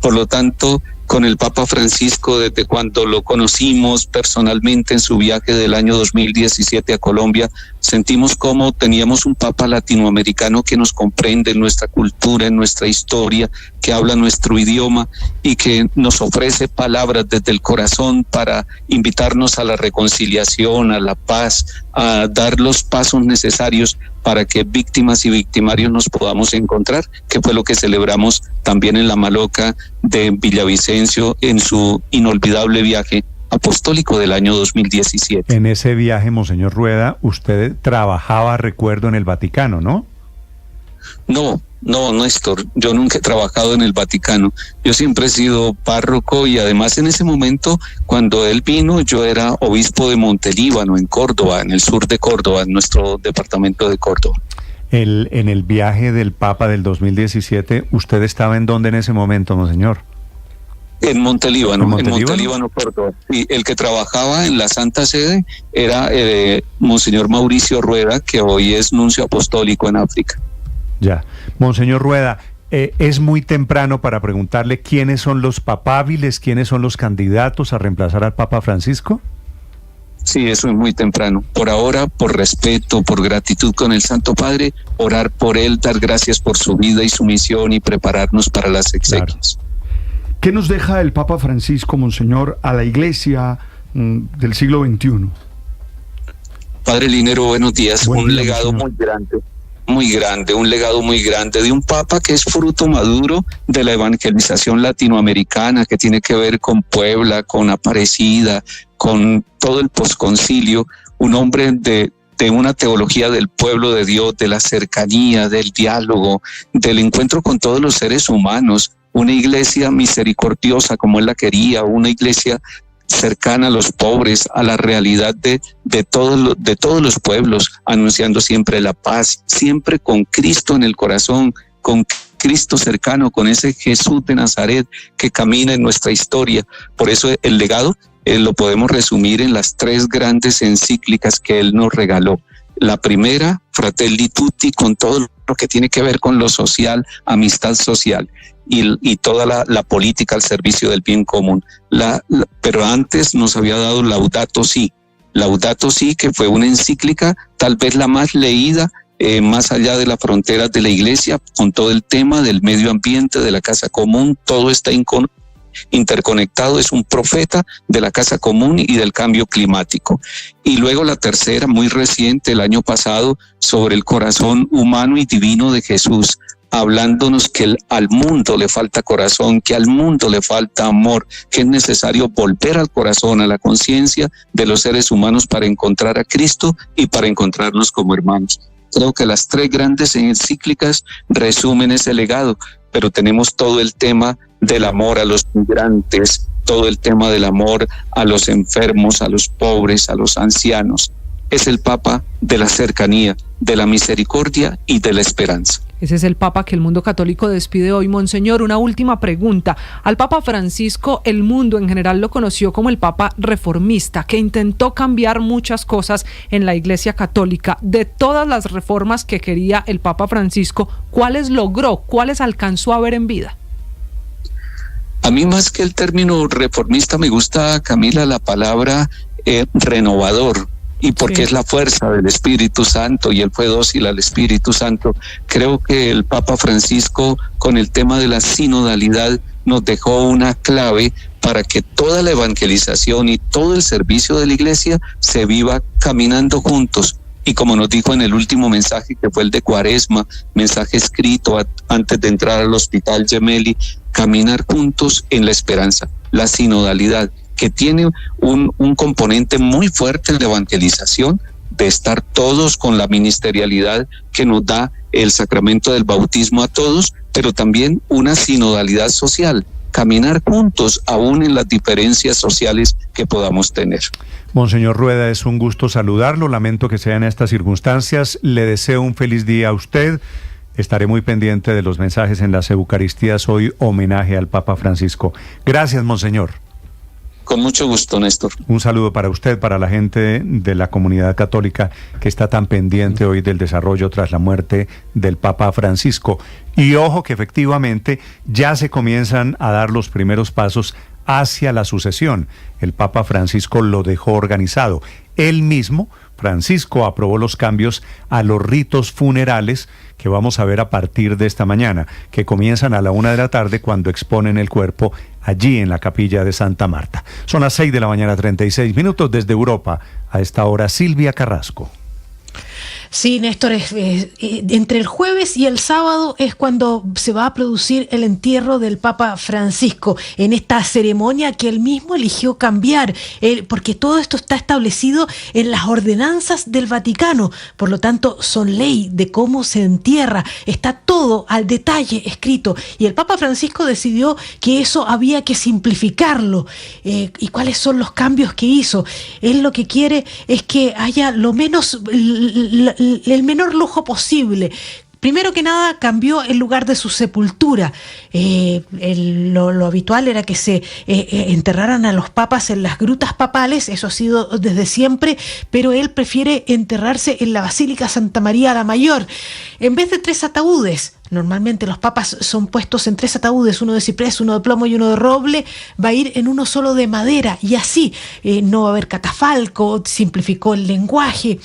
[SPEAKER 19] Por lo tanto, con el Papa Francisco, desde cuando lo conocimos personalmente en su viaje del año 2017 a Colombia, sentimos como teníamos un Papa latinoamericano que nos comprende en nuestra cultura, en nuestra historia, que habla nuestro idioma y que nos ofrece palabras desde el corazón para invitarnos a la reconciliación, a la paz, a dar los pasos necesarios para que víctimas y victimarios nos podamos encontrar, que fue lo que celebramos también en La Maloca de Villavicencio en su inolvidable viaje apostólico del año 2017.
[SPEAKER 27] En ese viaje, Monseñor Rueda, usted trabajaba, recuerdo, en el Vaticano, ¿no?
[SPEAKER 19] No, Néstor, yo nunca he trabajado en el Vaticano. Yo siempre he sido párroco y además en ese momento, cuando él vino, yo era obispo de Montelíbano, en Córdoba, en el sur de Córdoba, en nuestro departamento de Córdoba.
[SPEAKER 27] En el viaje del Papa del 2017, ¿usted estaba en dónde en ese momento, Monseñor?
[SPEAKER 19] En Montelíbano, Córdoba. Y el que trabajaba en la Santa Sede era Monseñor Mauricio Rueda, que hoy es nuncio apostólico en África.
[SPEAKER 27] Ya. Monseñor Rueda, es muy temprano para preguntarle quiénes son los papábiles, quiénes son los candidatos a reemplazar al Papa Francisco.
[SPEAKER 19] Sí, eso es muy temprano. Por ahora, por respeto, por gratitud con el Santo Padre, orar por él, dar gracias por su vida y su misión y prepararnos para las exequias.
[SPEAKER 14] Claro. ¿Qué nos deja el Papa Francisco, Monseñor, a la Iglesia del siglo XXI?
[SPEAKER 19] Padre Linero, buenos días.
[SPEAKER 14] Un
[SPEAKER 19] legado muy grande, un legado muy grande de un Papa que es fruto maduro de la evangelización latinoamericana, que tiene que ver con Puebla, con Aparecida, con todo el posconcilio, un hombre de una teología del pueblo de Dios, de la cercanía, del diálogo, del encuentro con todos los seres humanos, una iglesia misericordiosa como él la quería, una iglesia cercana a los pobres, a la realidad de todos los pueblos, anunciando siempre la paz, siempre con Cristo en el corazón, con Cristo cercano, con ese Jesús de Nazaret que camina en nuestra historia. Por eso el legado lo podemos resumir en las 3 grandes encíclicas que él nos regaló. La primera, Fratelli Tutti, con todo lo que tiene que ver con lo social, amistad social, y toda la política al servicio del bien común. Pero antes nos había dado Laudato Si. Laudato Si, que fue una encíclica tal vez la más leída más allá de las fronteras de la iglesia, con todo el tema del medio ambiente, de la casa común, todo está interconectado. Es un profeta de la casa común y del cambio climático. Y luego la tercera, muy reciente, el año pasado, sobre el corazón humano y divino de Jesús, hablándonos que al mundo le falta corazón, que al mundo le falta amor, que es necesario volver al corazón, a la conciencia de los seres humanos para encontrar a Cristo y para encontrarnos como hermanos. Creo que las 3 grandes encíclicas resumen ese legado, pero tenemos todo el tema del amor a los migrantes, todo el tema del amor a los enfermos, a los pobres, a los ancianos. Es el Papa de la cercanía, de la misericordia y de la esperanza.
[SPEAKER 13] Ese es el Papa que el mundo católico despide hoy. Monseñor, una última pregunta. Al Papa Francisco, el mundo en general lo conoció como el Papa reformista, que intentó cambiar muchas cosas en la Iglesia Católica. De todas las reformas que quería el Papa Francisco, ¿cuáles logró? ¿Cuáles alcanzó a ver en vida?
[SPEAKER 19] A mí, más que el término reformista, me gusta, Camila, la palabra renovador. Y porque es la fuerza del Espíritu Santo, y él fue dócil al Espíritu Santo. Creo que el Papa Francisco, con el tema de la sinodalidad, nos dejó una clave para que toda la evangelización y todo el servicio de la Iglesia se viva caminando juntos. Y como nos dijo en el último mensaje, que fue el de Cuaresma, mensaje escrito antes de entrar al Hospital Gemelli, caminar juntos en la esperanza, la sinodalidad, que tiene un componente muy fuerte en la evangelización, de estar todos con la ministerialidad que nos da el sacramento del bautismo a todos, pero también una sinodalidad social, caminar juntos aún en las diferencias sociales que podamos tener.
[SPEAKER 27] Monseñor Rueda, es un gusto saludarlo, lamento que sea en estas circunstancias, le deseo un feliz día a usted. Estaré muy pendiente de los mensajes en las Eucaristías hoy, homenaje al Papa Francisco. Gracias, Monseñor.
[SPEAKER 19] Con mucho gusto, Néstor.
[SPEAKER 27] Un saludo para usted, para la gente de la comunidad católica que está tan pendiente hoy del desarrollo tras la muerte del Papa Francisco. Y ojo que efectivamente ya se comienzan a dar los primeros pasos hacia la sucesión. El Papa Francisco lo dejó organizado. Él mismo, Francisco, aprobó los cambios a los ritos funerales que vamos a ver a partir de esta mañana, que comienzan a la 1:00 p.m. cuando exponen el cuerpo allí en la capilla de Santa Marta. Son las 6:36 a.m. desde Europa. A esta hora, Silvia Carrasco.
[SPEAKER 17] Sí, Néstor, entre el jueves y el sábado es cuando se va a producir el entierro del Papa Francisco, en esta ceremonia que él mismo eligió cambiar, porque todo esto está establecido en las ordenanzas del Vaticano, por lo tanto son ley de cómo se entierra, está todo al detalle escrito, y el Papa Francisco decidió que eso había que simplificarlo. ¿Y cuáles son los cambios que hizo? Él lo que quiere es que haya el menor lujo posible. Primero que nada, cambió el lugar de su sepultura. Lo habitual era que se enterraran a los papas en las grutas papales, eso ha sido desde siempre, pero él prefiere enterrarse en la Basílica Santa María la Mayor. En vez de 3 ataúdes, normalmente los papas son puestos en 3 ataúdes, uno de ciprés, uno de plomo y uno de roble, va a ir en uno solo de madera, y así no va a haber catafalco, simplificó el lenguaje.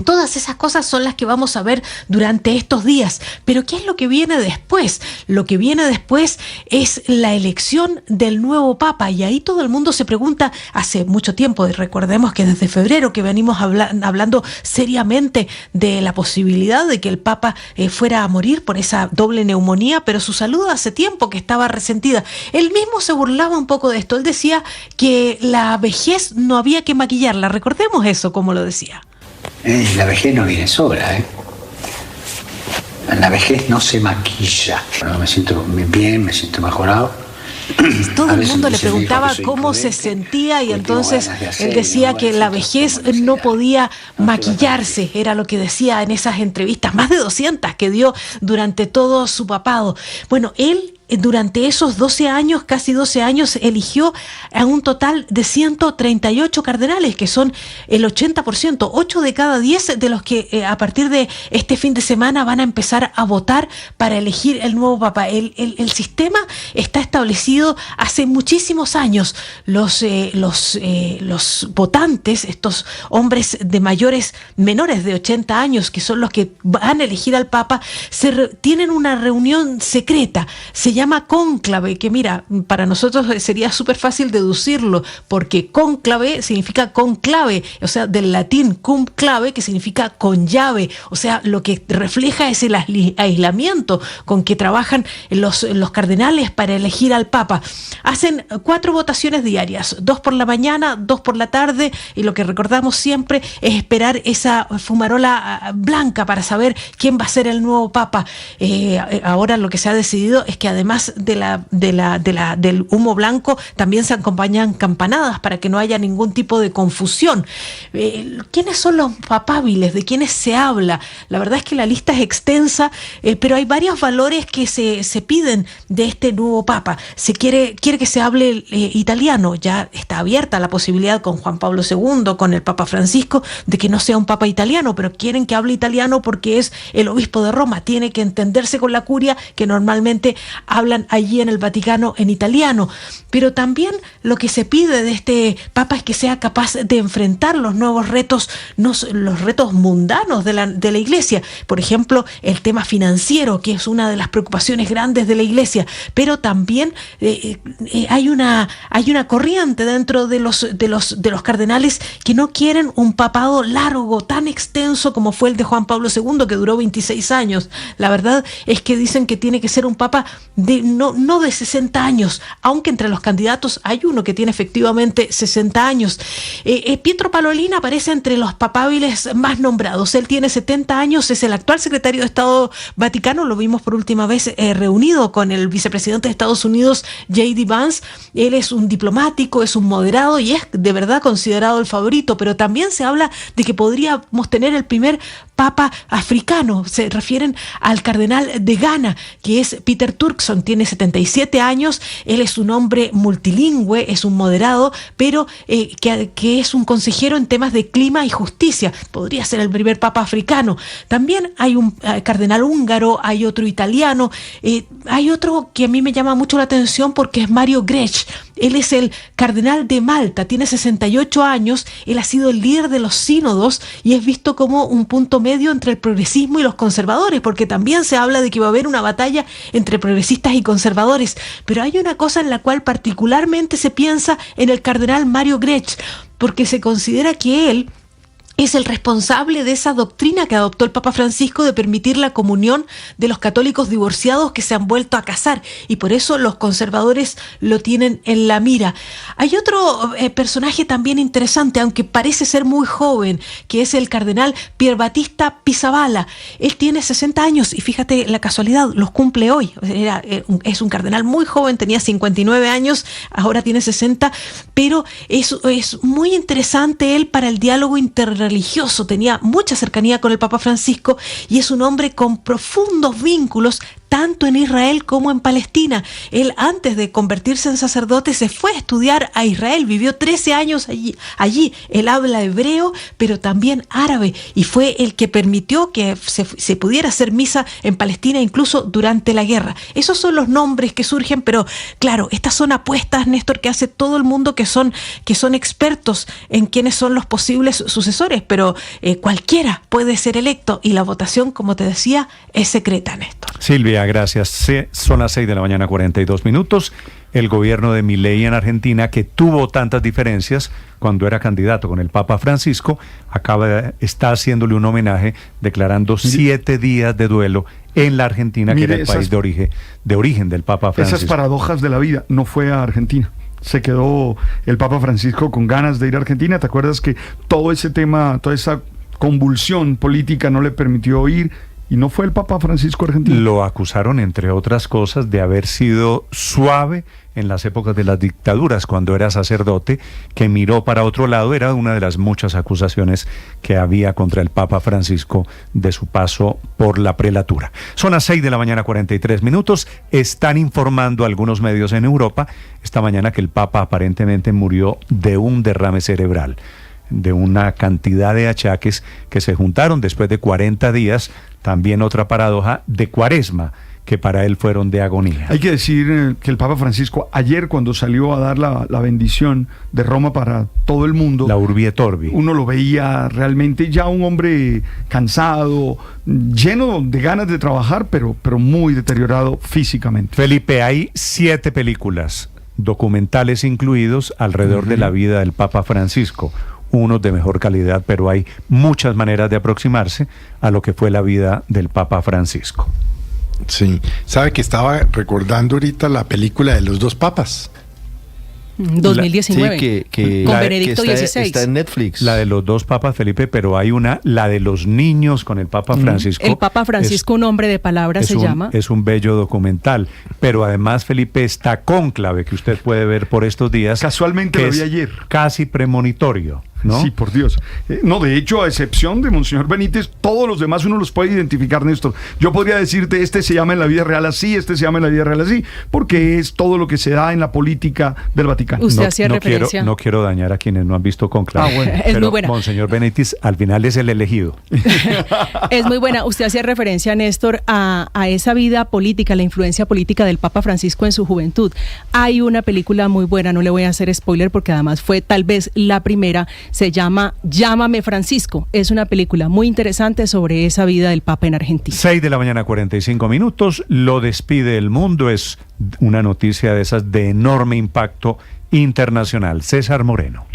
[SPEAKER 17] Todas esas cosas son las que vamos a ver durante estos días. Pero ¿qué es lo que viene después? Lo que viene después es la elección del nuevo Papa, y ahí todo el mundo se pregunta hace mucho tiempo, y recordemos que desde febrero que venimos hablando seriamente de la posibilidad de que el Papa fuera a morir por esa doble neumonía, pero su salud hace tiempo que estaba resentida. Él mismo se burlaba un poco de esto, él decía que la vejez no había que maquillarla, recordemos eso como lo decía.
[SPEAKER 18] La vejez no viene sola, La vejez no se maquilla. Bueno, me siento bien, me siento mejorado.
[SPEAKER 17] todo el mundo le preguntaba cómo se sentía y entonces él decía que la vejez no podía maquillarse, era lo que decía en esas entrevistas, más de 200 que dio durante todo su papado. Bueno, él durante esos 12 años, casi 12 años, eligió a un total de 138 cardenales, que son el 80%, 8 de cada 10 de los que a partir de este fin de semana van a empezar a votar para elegir el nuevo papa. El sistema está establecido hace muchísimos años. Los votantes, estos hombres de menores de 80 años, que son los que van a elegir al papa, tienen una reunión secreta. Se llama cónclave, que mira, para nosotros sería súper fácil deducirlo, porque cónclave significa conclave, o sea, del latín cum clave, que significa con llave, o sea, lo que refleja es el aislamiento con que trabajan los cardenales para elegir al papa. Hacen 4 votaciones diarias, 2 por la mañana, 2 por la tarde, y lo que recordamos siempre es esperar esa fumarola blanca para saber quién va a ser el nuevo papa. Ahora lo que se ha decidido es que además del humo blanco también se acompañan campanadas para que no haya ningún tipo de confusión. ¿Quiénes son los papables? ¿De quiénes se habla? La verdad es que la lista es extensa, pero hay varios valores que se piden de este nuevo papa. Se quiere que se hable italiano. Ya está abierta la posibilidad con Juan Pablo II, con el Papa Francisco, de que no sea un papa italiano, pero quieren que hable italiano porque es el obispo de Roma. Tiene que entenderse con la curia, que normalmente hablan allí en el Vaticano en italiano. Pero también lo que se pide de este papa es que sea capaz de enfrentar los nuevos retos, los retos mundanos de la iglesia. Por ejemplo, el tema financiero, que es una de las preocupaciones grandes de la iglesia. Pero también hay una corriente dentro de los cardenales que no quieren un papado largo, tan extenso como fue el de Juan Pablo II, que duró 26 años. La verdad es que dicen que tiene que ser un papa no de 60 años, aunque entre los candidatos hay uno que tiene efectivamente 60 años. Pietro Parolin aparece entre los papables más nombrados. Él tiene 70 años, es el actual secretario de Estado Vaticano, lo vimos por última vez reunido con el vicepresidente de Estados Unidos, J.D. Vance. Él es un diplomático, es un moderado y es de verdad considerado el favorito, pero también se habla de que podríamos tener el primer papa africano. Se refieren al cardenal de Ghana, que es Peter Turkson, tiene 77 años, él es un hombre multilingüe, es un moderado, pero que es un consejero en temas de clima y justicia. Podría ser el primer papa africano. También hay un cardenal húngaro, hay otro italiano, hay otro que a mí me llama mucho la atención porque es Mario Grech. Él es el cardenal de Malta, tiene 68 años, él ha sido el líder de los sínodos y es visto como un punto medio entre el progresismo y los conservadores, porque también se habla de que va a haber una batalla entre progresistas y conservadores. Pero hay una cosa en la cual particularmente se piensa en el cardenal Mario Grech, porque se considera que él es el responsable de esa doctrina que adoptó el Papa Francisco de permitir la comunión de los católicos divorciados que se han vuelto a casar, y por eso los conservadores lo tienen en la mira. Hay otro personaje también interesante, aunque parece ser muy joven, que es el cardenal Pier Battista Pizzaballa. Él tiene 60 años y fíjate la casualidad, los cumple hoy. Es un cardenal muy joven, tenía 59 años, ahora tiene 60, pero es muy interesante él para el diálogo interreligioso. Tenía mucha cercanía con el Papa Francisco y es un hombre con profundos vínculos tanto en Israel como en Palestina. Él, antes de convertirse en sacerdote, se fue a estudiar a Israel, vivió 13 años allí. Él habla hebreo, pero también árabe, y fue el que permitió que se pudiera hacer misa en Palestina incluso durante la guerra. Esos son los nombres que surgen, pero claro, estas son apuestas, Néstor, que hace todo el mundo que son expertos en quiénes son los posibles sucesores, pero cualquiera puede ser electo y la votación, como te decía, es secreta, Néstor.
[SPEAKER 27] Silvia, gracias. Son las 6 de la mañana, 42 minutos. El gobierno de Milei en Argentina, que tuvo tantas diferencias cuando era candidato con el Papa Francisco, está haciéndole un homenaje, declarando 7 días de duelo en la Argentina, que era el país de origen del Papa Francisco.
[SPEAKER 14] Esas paradojas de la vida. No fue a Argentina. Se quedó el Papa Francisco con ganas de ir a Argentina. ¿Te acuerdas que todo ese tema, toda esa convulsión política no le permitió ir? y no fue el Papa Francisco argentino.
[SPEAKER 27] Lo acusaron, entre otras cosas, de haber sido suave en las épocas de las dictaduras, cuando era sacerdote, que miró para otro lado. Era una de las muchas acusaciones que había contra el Papa Francisco de su paso por la prelatura. Son las 6:43 a.m. Están informando algunos medios en Europa esta mañana que el Papa aparentemente murió de un derrame cerebral, de una cantidad de achaques que se juntaron después de 40 días, también otra paradoja de cuaresma, que para él fueron de agonía.
[SPEAKER 14] Hay que decir que el Papa Francisco ayer, cuando salió a dar la bendición de Roma para todo el mundo,
[SPEAKER 27] la Urbi et Orbi,
[SPEAKER 14] uno lo veía realmente ya un hombre cansado, lleno de ganas de trabajar, pero muy deteriorado físicamente.
[SPEAKER 27] Felipe, hay 7 películas, documentales incluidos, alrededor de la vida del Papa Francisco, unos de mejor calidad, pero hay muchas maneras de aproximarse a lo que fue la vida del Papa Francisco.
[SPEAKER 1] Sí, sabe que estaba recordando ahorita la película de los 2 papas.
[SPEAKER 13] 2019, con Benedicto XVI.
[SPEAKER 16] Está en Netflix.
[SPEAKER 27] La de los 2 papas, Felipe, pero hay una, la de los niños con el Papa Francisco.
[SPEAKER 13] El Papa Francisco, un hombre de palabras se llama.
[SPEAKER 27] Es un bello documental, pero además, Felipe, está Cónclave, que usted puede ver por estos días.
[SPEAKER 14] Casualmente lo vi ayer.
[SPEAKER 27] Casi premonitorio, ¿no?
[SPEAKER 14] Sí, por Dios. No, de hecho, a excepción de Monseñor Benítez, todos los demás uno los puede identificar, Néstor. Yo podría decirte, este se llama en la vida real así, este se llama en la vida real así, porque es todo lo que se da en la política del Vaticano.
[SPEAKER 13] Usted hacía referencia.
[SPEAKER 27] No quiero dañar a quienes no han visto Cónclave.
[SPEAKER 13] Bueno.
[SPEAKER 27] Pero
[SPEAKER 13] es muy buena.
[SPEAKER 27] Monseñor Benítez al final es el elegido.
[SPEAKER 13] Es muy buena. Usted hacía referencia, Néstor, a esa vida política, la influencia política del Papa Francisco en su juventud. Hay una película muy buena, no le voy a hacer spoiler porque además fue tal vez la primera, se llama Llámame Francisco. Es una película muy interesante sobre esa vida del Papa en Argentina.
[SPEAKER 27] 6:45 a.m. Lo despide el mundo. Es una noticia de esas de enorme impacto internacional. César Moreno.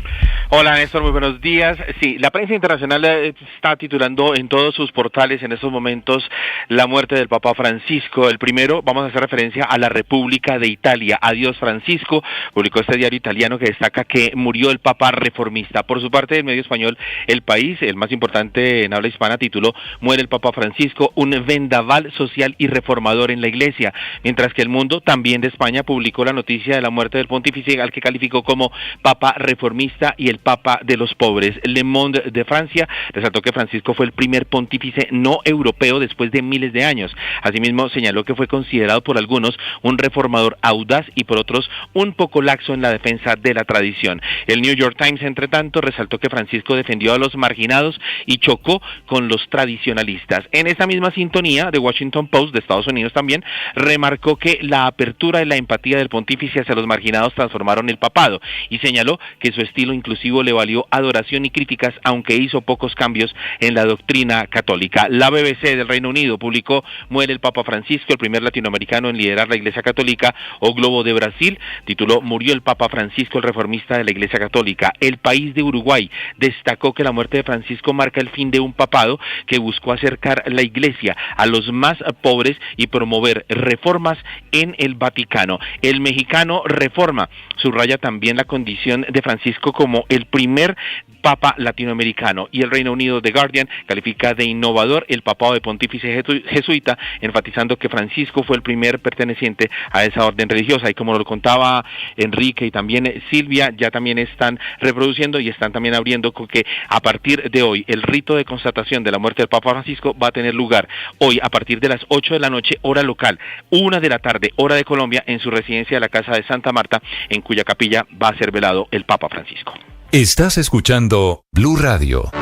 [SPEAKER 20] Hola Néstor, muy buenos días. Sí, la prensa internacional está titulando en todos sus portales en estos momentos la muerte del Papa Francisco. El primero, vamos a hacer referencia a la República de Italia. Adiós Francisco, publicó este diario italiano que destaca que murió el Papa reformista. Por su parte, el medio español El País, el más importante en habla hispana, tituló Muere el Papa Francisco, un vendaval social y reformador en la Iglesia. Mientras que El Mundo, también de España, publicó la noticia de la muerte del pontífice, al que calificó como Papa reformista y el Papa de los pobres. Le Monde de Francia resaltó que Francisco fue el primer pontífice no europeo después de miles de años. Asimismo, señaló que fue considerado por algunos un reformador audaz y por otros un poco laxo en la defensa de la tradición. El New York Times, entre tanto, resaltó que Francisco defendió a los marginados y chocó con los tradicionalistas. En esta misma sintonía, The Washington Post, de Estados Unidos también, remarcó que la apertura y la empatía del pontífice hacia los marginados transformaron el papado y señaló que su estilo inclusivo le valió adoración y críticas, aunque hizo pocos cambios en la doctrina católica. La BBC del Reino Unido publicó Muere el Papa Francisco, el primer latinoamericano en liderar la Iglesia Católica. O Globo de Brasil tituló Murió el Papa Francisco, el reformista de la Iglesia Católica. El País de Uruguay destacó que la muerte de Francisco marca el fin de un papado que buscó acercar la Iglesia a los más pobres y promover reformas en el Vaticano. El Mexicano Reforma subraya también la condición de Francisco como el primer papa latinoamericano, y el Reino Unido, The Guardian, califica de innovador el papado de pontífice jesuita, enfatizando que Francisco fue el primer perteneciente a esa orden religiosa. Y como lo contaba Enrique y también Silvia, ya también están reproduciendo y están también abriendo con que a partir de hoy el rito de constatación de la muerte del Papa Francisco va a tener lugar hoy a partir de las 8 de la noche, hora local, 1 de la tarde, hora de Colombia, en su residencia de la Casa de Santa Marta, en cuya capilla va a ser velado el Papa Francisco.
[SPEAKER 3] Estás escuchando Blue Radio.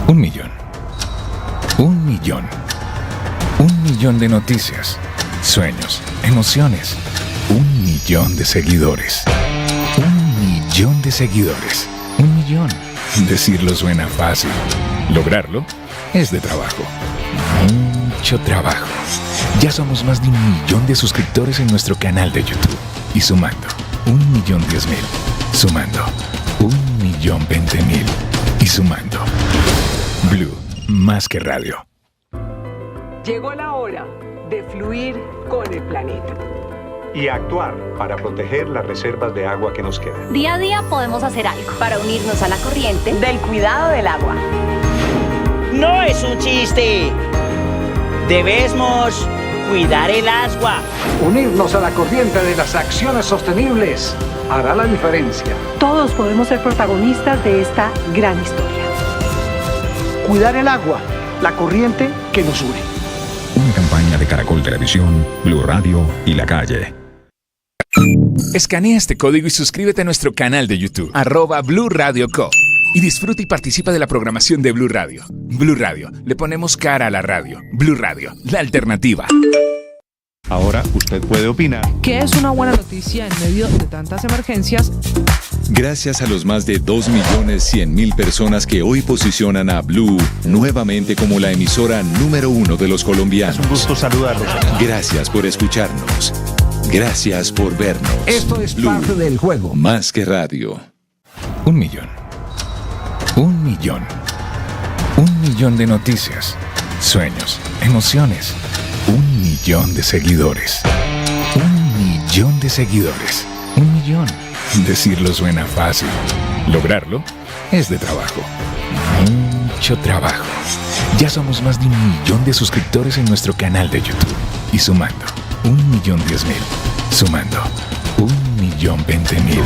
[SPEAKER 4] Un millón. Un millón. Un millón de noticias, sueños, emociones. 1 millón de seguidores. 1 millón de seguidores. 1 millón. Decirlo suena fácil. Lograrlo es de trabajo. Mucho trabajo. Ya somos más de 1 millón de suscriptores en nuestro canal de YouTube. Y sumando, 1.010.000. Sumando, 1.020.000. Y sumando. Blue, más que radio.
[SPEAKER 5] Llegó la hora de fluir con el planeta.
[SPEAKER 27] y actuar para proteger las reservas de agua que nos quedan.
[SPEAKER 7] Día a día podemos hacer algo para unirnos a la corriente del cuidado del agua.
[SPEAKER 8] No es un chiste. Debemos cuidar el agua.
[SPEAKER 6] Unirnos a la corriente de las acciones sostenibles hará la diferencia.
[SPEAKER 5] Todos podemos ser protagonistas de esta gran historia.
[SPEAKER 6] Cuidar el agua, la corriente que nos une.
[SPEAKER 4] Una campaña de Caracol Televisión, Blue Radio y La Calle.
[SPEAKER 15] Escanea este código y suscríbete a nuestro canal de YouTube, @Blue Radio Co. Y disfruta y participa de la programación de Blue Radio. Blue Radio, le ponemos cara a la radio. Blue Radio, la alternativa.
[SPEAKER 27] Ahora usted puede opinar.
[SPEAKER 13] ¿Qué es una buena noticia en medio de tantas emergencias?
[SPEAKER 3] Gracias a los más de 2.100.000 personas que hoy posicionan a Blue nuevamente como la emisora número 1 de los colombianos.
[SPEAKER 27] Es un gusto saludarlos.
[SPEAKER 3] Gracias por escucharnos. Gracias por vernos.
[SPEAKER 6] Esto es
[SPEAKER 3] Blue,
[SPEAKER 6] parte del juego.
[SPEAKER 3] más que radio.
[SPEAKER 4] 1 millón. 1 millón. 1 millón de noticias, sueños, emociones. 1 millón de seguidores. 1 millón de seguidores. 1 millón. Decirlo suena fácil. Lograrlo es de trabajo. Mucho trabajo. Ya somos más de 1 millón de suscriptores en nuestro canal de YouTube. Y sumando, 1.010.000. Sumando, 1.020.000.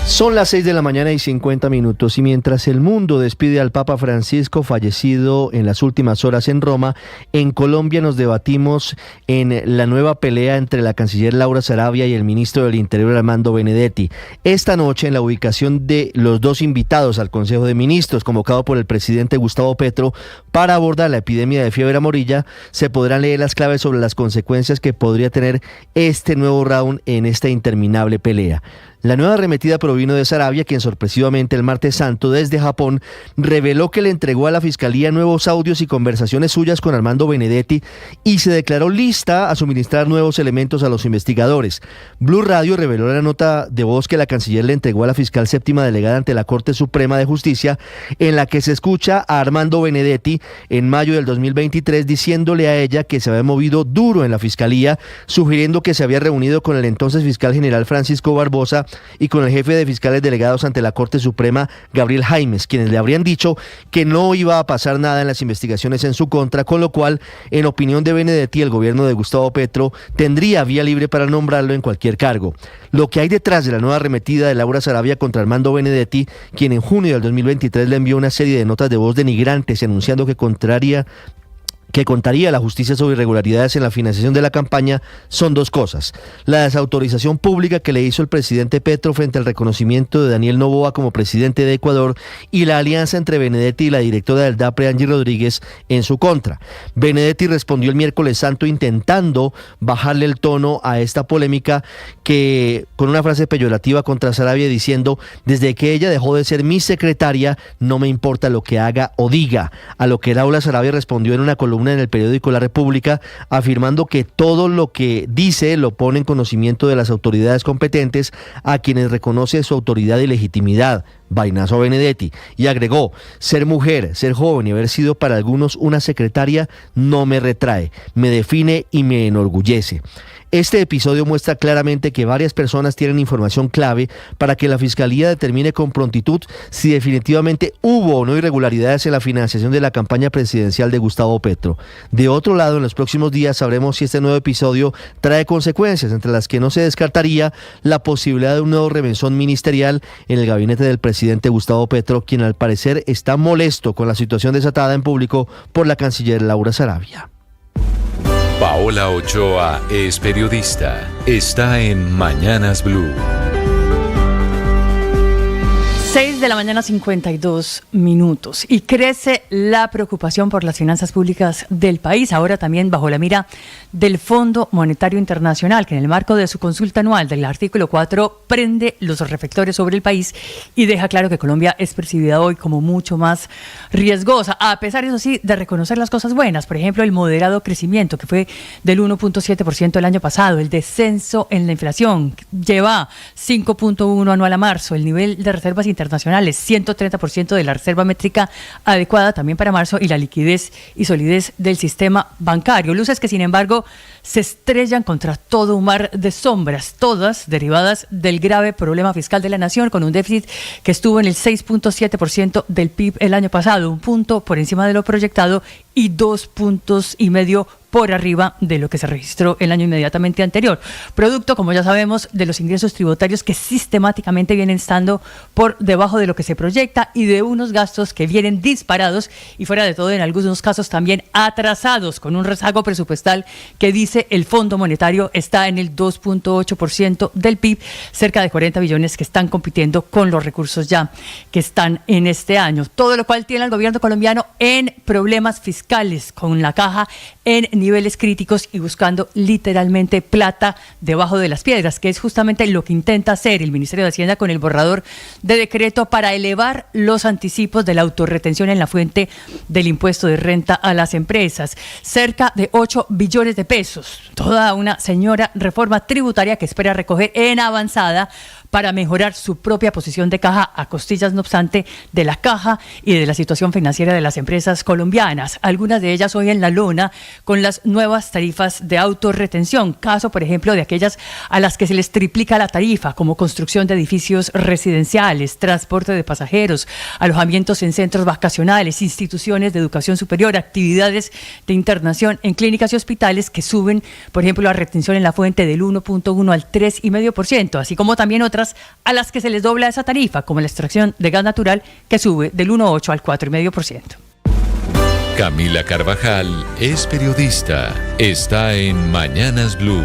[SPEAKER 16] Son las 6 de la mañana y 50 minutos y mientras el mundo despide al Papa Francisco fallecido en las últimas horas en Roma, en Colombia nos debatimos en la nueva pelea entre la canciller Laura Sarabia y el ministro del Interior Armando Benedetti. Esta noche, en la ubicación de los dos invitados al Consejo de Ministros convocado por el presidente Gustavo Petro para abordar la epidemia de fiebre amarilla, se podrán leer las claves sobre las consecuencias que podría tener este nuevo round en esta interminable pelea. La nueva arremetida provino de Sarabia, quien sorpresivamente el martes santo desde Japón reveló que le entregó a la Fiscalía nuevos audios y conversaciones suyas con Armando Benedetti y se declaró lista a suministrar nuevos elementos a los investigadores. Blue Radio reveló en la nota de voz que la canciller le entregó a la fiscal séptima delegada ante la Corte Suprema de Justicia, en la que se escucha a Armando Benedetti en mayo del 2023 diciéndole a ella que se había movido duro en la Fiscalía, sugiriendo que se había reunido con el entonces fiscal general Francisco Barbosa y con el jefe de fiscales delegados ante la Corte Suprema, Gabriel Jaimes, quienes le habrían dicho que no iba a pasar nada en las investigaciones en su contra, con lo cual, en opinión de Benedetti, el gobierno de Gustavo Petro tendría vía libre para nombrarlo en cualquier cargo. Lo que hay detrás de la nueva arremetida de Laura Sarabia contra Armando Benedetti, quien en junio del 2023 le envió una serie de notas de voz denigrantes anunciando que contaría a la justicia sobre irregularidades en la financiación de la campaña, son dos cosas: la desautorización pública que le hizo el presidente Petro frente al reconocimiento de Daniel Noboa como presidente de Ecuador y la alianza entre Benedetti y la directora del DAPRE, Angie Rodríguez, en su contra. Benedetti respondió el miércoles santo intentando bajarle el tono a esta polémica que con una frase peyorativa contra Sarabia diciendo: desde que ella dejó de ser mi secretaria no me importa lo que haga o diga, a lo que Laura Sarabia respondió en una columna en el periódico La República, afirmando que todo lo que dice lo pone en conocimiento de las autoridades competentes, a quienes reconoce su autoridad y legitimidad. Vainazo Benedetti. Y agregó: ser mujer, ser joven y haber sido para algunos una secretaria no me retrae, me define y me enorgullece. Este episodio muestra claramente que varias personas tienen información clave para que la Fiscalía determine con prontitud si definitivamente hubo o no irregularidades en la financiación de la campaña presidencial de Gustavo Petro. De otro lado, en los próximos días sabremos si este nuevo episodio trae consecuencias, entre las que no se descartaría la posibilidad de un nuevo remesón ministerial en el gabinete del presidente Gustavo Petro, quien al parecer está molesto con la situación desatada en público por la canciller Laura Sarabia.
[SPEAKER 3] Paola Ochoa es periodista. Está en Mañanas Blue.
[SPEAKER 21] 6 de la mañana, 52 minutos. Y crece la preocupación por las finanzas públicas del país, ahora también bajo la mira del Fondo Monetario Internacional, que en el marco de su consulta anual del artículo 4 prende los reflectores sobre el país y deja claro que Colombia es percibida hoy como mucho más riesgosa, a pesar, eso sí, de reconocer las cosas buenas. Por ejemplo, el moderado crecimiento, que fue del 1.7% el año pasado, el descenso en la inflación, lleva 5.1 anual a marzo, el nivel de reservas internacionales internacionales, 130% de la reserva métrica adecuada también para marzo y la liquidez y solidez del sistema bancario. Luces que, sin embargo, se estrellan contra todo un mar de sombras, todas derivadas del grave problema fiscal de la nación, con un déficit que estuvo en el 6.7% del PIB el año pasado, un punto por encima de lo proyectado y 2,5 puntos por arriba de lo que se registró el año inmediatamente anterior. Producto, como ya sabemos, de los ingresos tributarios que sistemáticamente vienen estando por debajo de lo que se proyecta y de unos gastos que vienen disparados y, fuera de todo, en algunos casos también atrasados, con un rezago presupuestal que, dice el Fondo Monetario, está en el 2.8% del PIB, cerca de 40 billones que están compitiendo con los recursos ya que están en este año. Todo lo cual tiene al gobierno colombiano en problemas fiscales, con la caja en niveles críticos y buscando literalmente plata debajo de las piedras, que es justamente lo que intenta hacer el Ministerio de Hacienda con el borrador de decreto para elevar los anticipos de la autorretención en la fuente del impuesto de renta a las empresas. Cerca de 8 billones de pesos. Toda una señora reforma tributaria que espera recoger en avanzada para mejorar su propia posición de caja, a costillas, no obstante, de la caja y de la situación financiera de las empresas colombianas. Algunas de ellas hoy en la lona con las nuevas tarifas de autorretención. Caso, por ejemplo, de aquellas a las que se les triplica la tarifa, como construcción de edificios residenciales, transporte de pasajeros, alojamientos en centros vacacionales, instituciones de educación superior, actividades de internación en clínicas y hospitales, que suben, por ejemplo, la retención en la fuente del 1.1 al 3,5%, así como también otras a las que se les dobla esa tarifa, como la extracción de gas natural, que sube del 1.8 al 4,5%.
[SPEAKER 3] Camila Carvajal es periodista. Está en Mañanas Blue.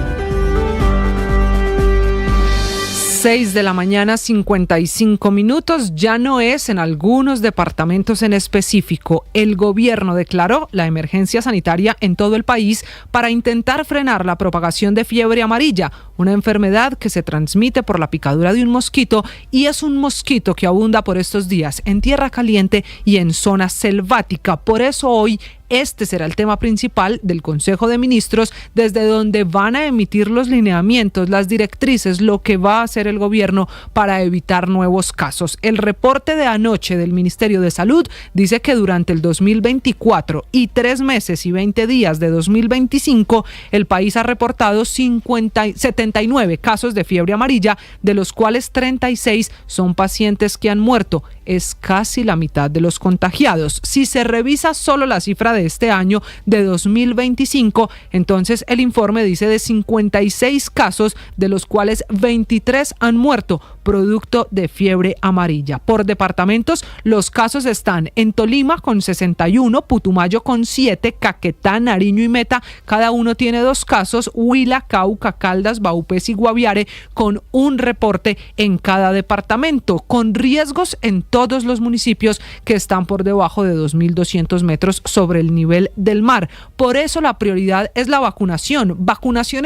[SPEAKER 13] 6 de la mañana, 55 minutos. Ya no es en algunos departamentos en específico. El gobierno declaró la emergencia sanitaria en todo el país para intentar frenar la propagación de fiebre amarilla, una enfermedad que se transmite por la picadura de un mosquito, y es un mosquito que abunda por estos días en tierra caliente y en zona selvática. Por eso hoy este será el tema principal del Consejo de Ministros, desde donde van a emitir los lineamientos, las directrices, lo que va a hacer el gobierno para evitar nuevos casos. El reporte de anoche del Ministerio de Salud dice que durante el 2024 y 3 meses y 20 días de 2025, el país ha reportado 79 casos de fiebre amarilla, de los cuales 36 son pacientes que han muerto. Es casi la mitad de los contagiados. Si se revisa solo la cifra de este año, de 2025, entonces el informe dice de 56 casos, de los cuales 23 han muerto producto de fiebre amarilla. Por departamentos, los casos están en Tolima con 61, Putumayo con 7, Caquetá, Nariño y Meta, cada uno tiene 2 casos, Huila, Cauca, Caldas, Vaupés y Guaviare con un reporte en cada departamento, con riesgos en todos los municipios que están por debajo de 2.200 metros sobre el nivel del mar. Por eso la prioridad es la vacunación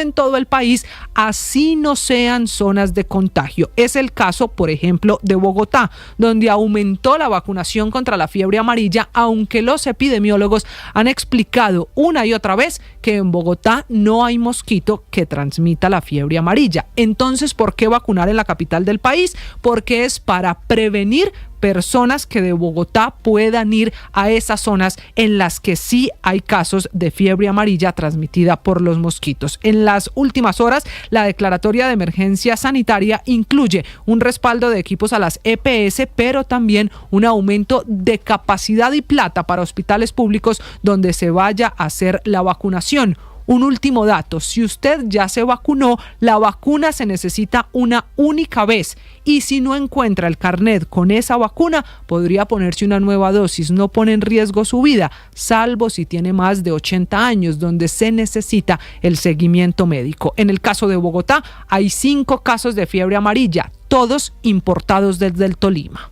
[SPEAKER 13] en todo el país, así no sean zonas de contagio. Es el caso, por ejemplo, de Bogotá, donde aumentó la vacunación contra la fiebre amarilla, aunque los epidemiólogos han explicado una y otra vez que en Bogotá no hay mosquito que transmita la fiebre amarilla. Entonces, ¿por qué vacunar en la capital del país? Porque es para prevenir personas que de Bogotá puedan ir a esas zonas en las que sí hay casos de fiebre amarilla transmitida por los mosquitos. En las últimas horas, la declaratoria de emergencia sanitaria incluye un respaldo de equipos a las EPS, pero también un aumento de capacidad y plata para hospitales públicos donde se vaya a hacer la vacunación. Un último dato: si usted ya se vacunó, la vacuna se necesita una única vez, y si no encuentra el carnet con esa vacuna, podría ponerse una nueva dosis. No pone en riesgo su vida, salvo si tiene más de 80 años, donde se necesita el seguimiento médico. En el caso de Bogotá, hay 5 casos de fiebre amarilla, todos importados desde el Tolima.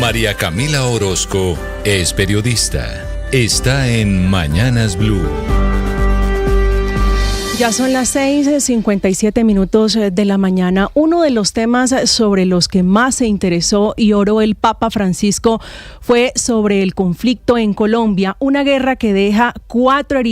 [SPEAKER 3] María Camila Orozco es periodista. Está en Mañanas Blue.
[SPEAKER 2] Ya son las 6:57 de la mañana. Uno de los temas sobre los que más se interesó y oró el Papa Francisco fue sobre el conflicto en Colombia, una guerra que deja 4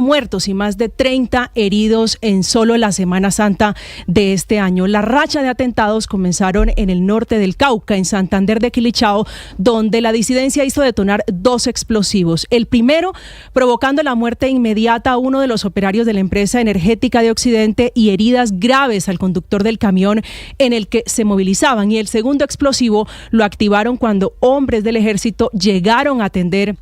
[SPEAKER 2] muertos y más de 30 heridos en solo la Semana Santa de este año. La racha de atentados comenzaron en el norte del Cauca, en Santander de Quilichao, donde la disidencia hizo detonar 2 explosivos. El primero provocando la muerte inmediata a uno de los operarios de la empresa energética de Occidente y heridas graves al conductor del camión en el que se movilizaban. Y el segundo explosivo lo activaron cuando hombres del ejército llegaron a atender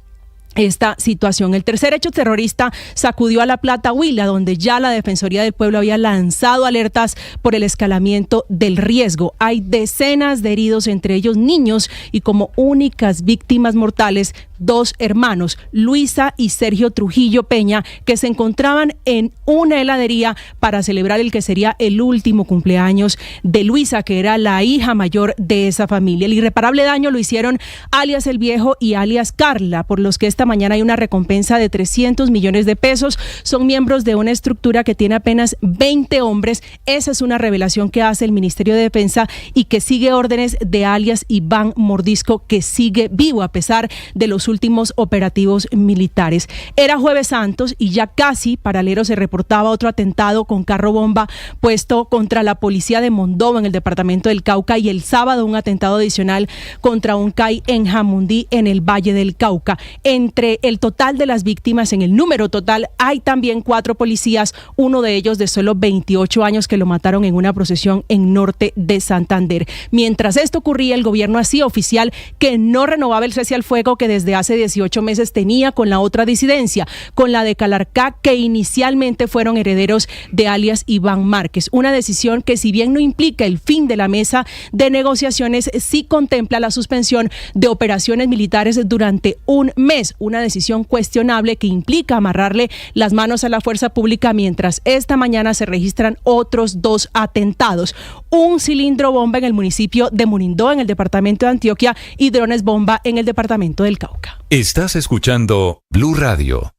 [SPEAKER 2] esta situación. El tercer hecho terrorista sacudió a La Plata, Huila, donde ya la Defensoría del Pueblo había lanzado alertas por el escalamiento del riesgo. Hay decenas de heridos, entre ellos niños, y como únicas víctimas mortales, 2 hermanos, Luisa y Sergio Trujillo Peña, que se encontraban en una heladería para celebrar el que sería el último cumpleaños de Luisa, que era la hija mayor de esa familia. El irreparable daño lo hicieron alias El Viejo y alias Carla, por los que esta mañana hay una recompensa de 300 millones de pesos. Son miembros de una estructura que tiene apenas 20 hombres. Esa es una revelación que hace el Ministerio de Defensa y que sigue órdenes de alias Iván Mordisco, que sigue vivo a pesar de los últimos operativos militares. Era Jueves Santos y ya casi paralelo se reportaba otro atentado con carro bomba puesto contra la policía de Mondovo en el departamento del Cauca, y el sábado un atentado adicional contra un CAI en Jamundí en el Valle del Cauca. Entre el total de las víctimas, en el número total, hay también 4 policías, uno de ellos de solo 28 años que lo mataron en una procesión en norte de Santander. Mientras esto ocurría, el gobierno hacía oficial que no renovaba el cese al fuego que desde hace 18 meses tenía con la otra disidencia, con la de Calarcá, que inicialmente fueron herederos de alias Iván Márquez. Una decisión que, si bien no implica el fin de la mesa de negociaciones, sí contempla la suspensión de operaciones militares durante un mes. Una decisión cuestionable que implica amarrarle las manos a la fuerza pública, mientras esta mañana se registran otros 2 atentados. Un cilindro bomba en el municipio de Munindó, en el departamento de Antioquia, y drones bomba en el departamento del Cauca.
[SPEAKER 9] Estás escuchando Blue Radio.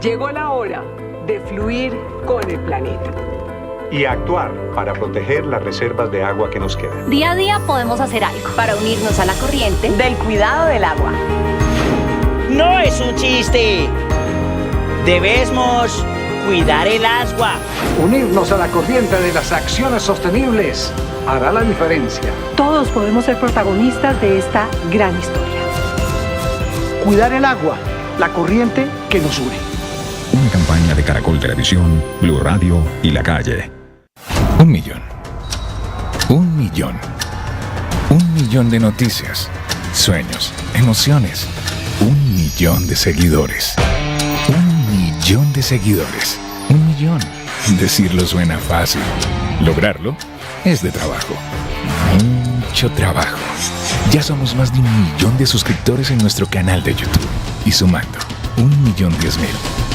[SPEAKER 5] Llegó la hora de fluir con el planeta
[SPEAKER 22] y actuar para proteger las reservas de agua que nos quedan.
[SPEAKER 7] Día a día podemos hacer algo para unirnos a la corriente del cuidado del agua.
[SPEAKER 8] No es un chiste. Debemos cuidar el agua.
[SPEAKER 6] Unirnos a la corriente de las acciones sostenibles hará la diferencia.
[SPEAKER 5] Todos podemos ser protagonistas de esta gran historia.
[SPEAKER 6] Cuidar el agua, la corriente que nos une.
[SPEAKER 4] Una campaña de Caracol Televisión, Blue Radio y La Calle. 1 millón. 1 millón. 1 millón de noticias, sueños, emociones. 1 millón de seguidores. 1 millón de seguidores. 1 millón. Decirlo suena fácil. Lograrlo es de trabajo. Mucho trabajo. Ya somos más de 1 millón de suscriptores en nuestro canal de YouTube. Y sumando 1.010.000.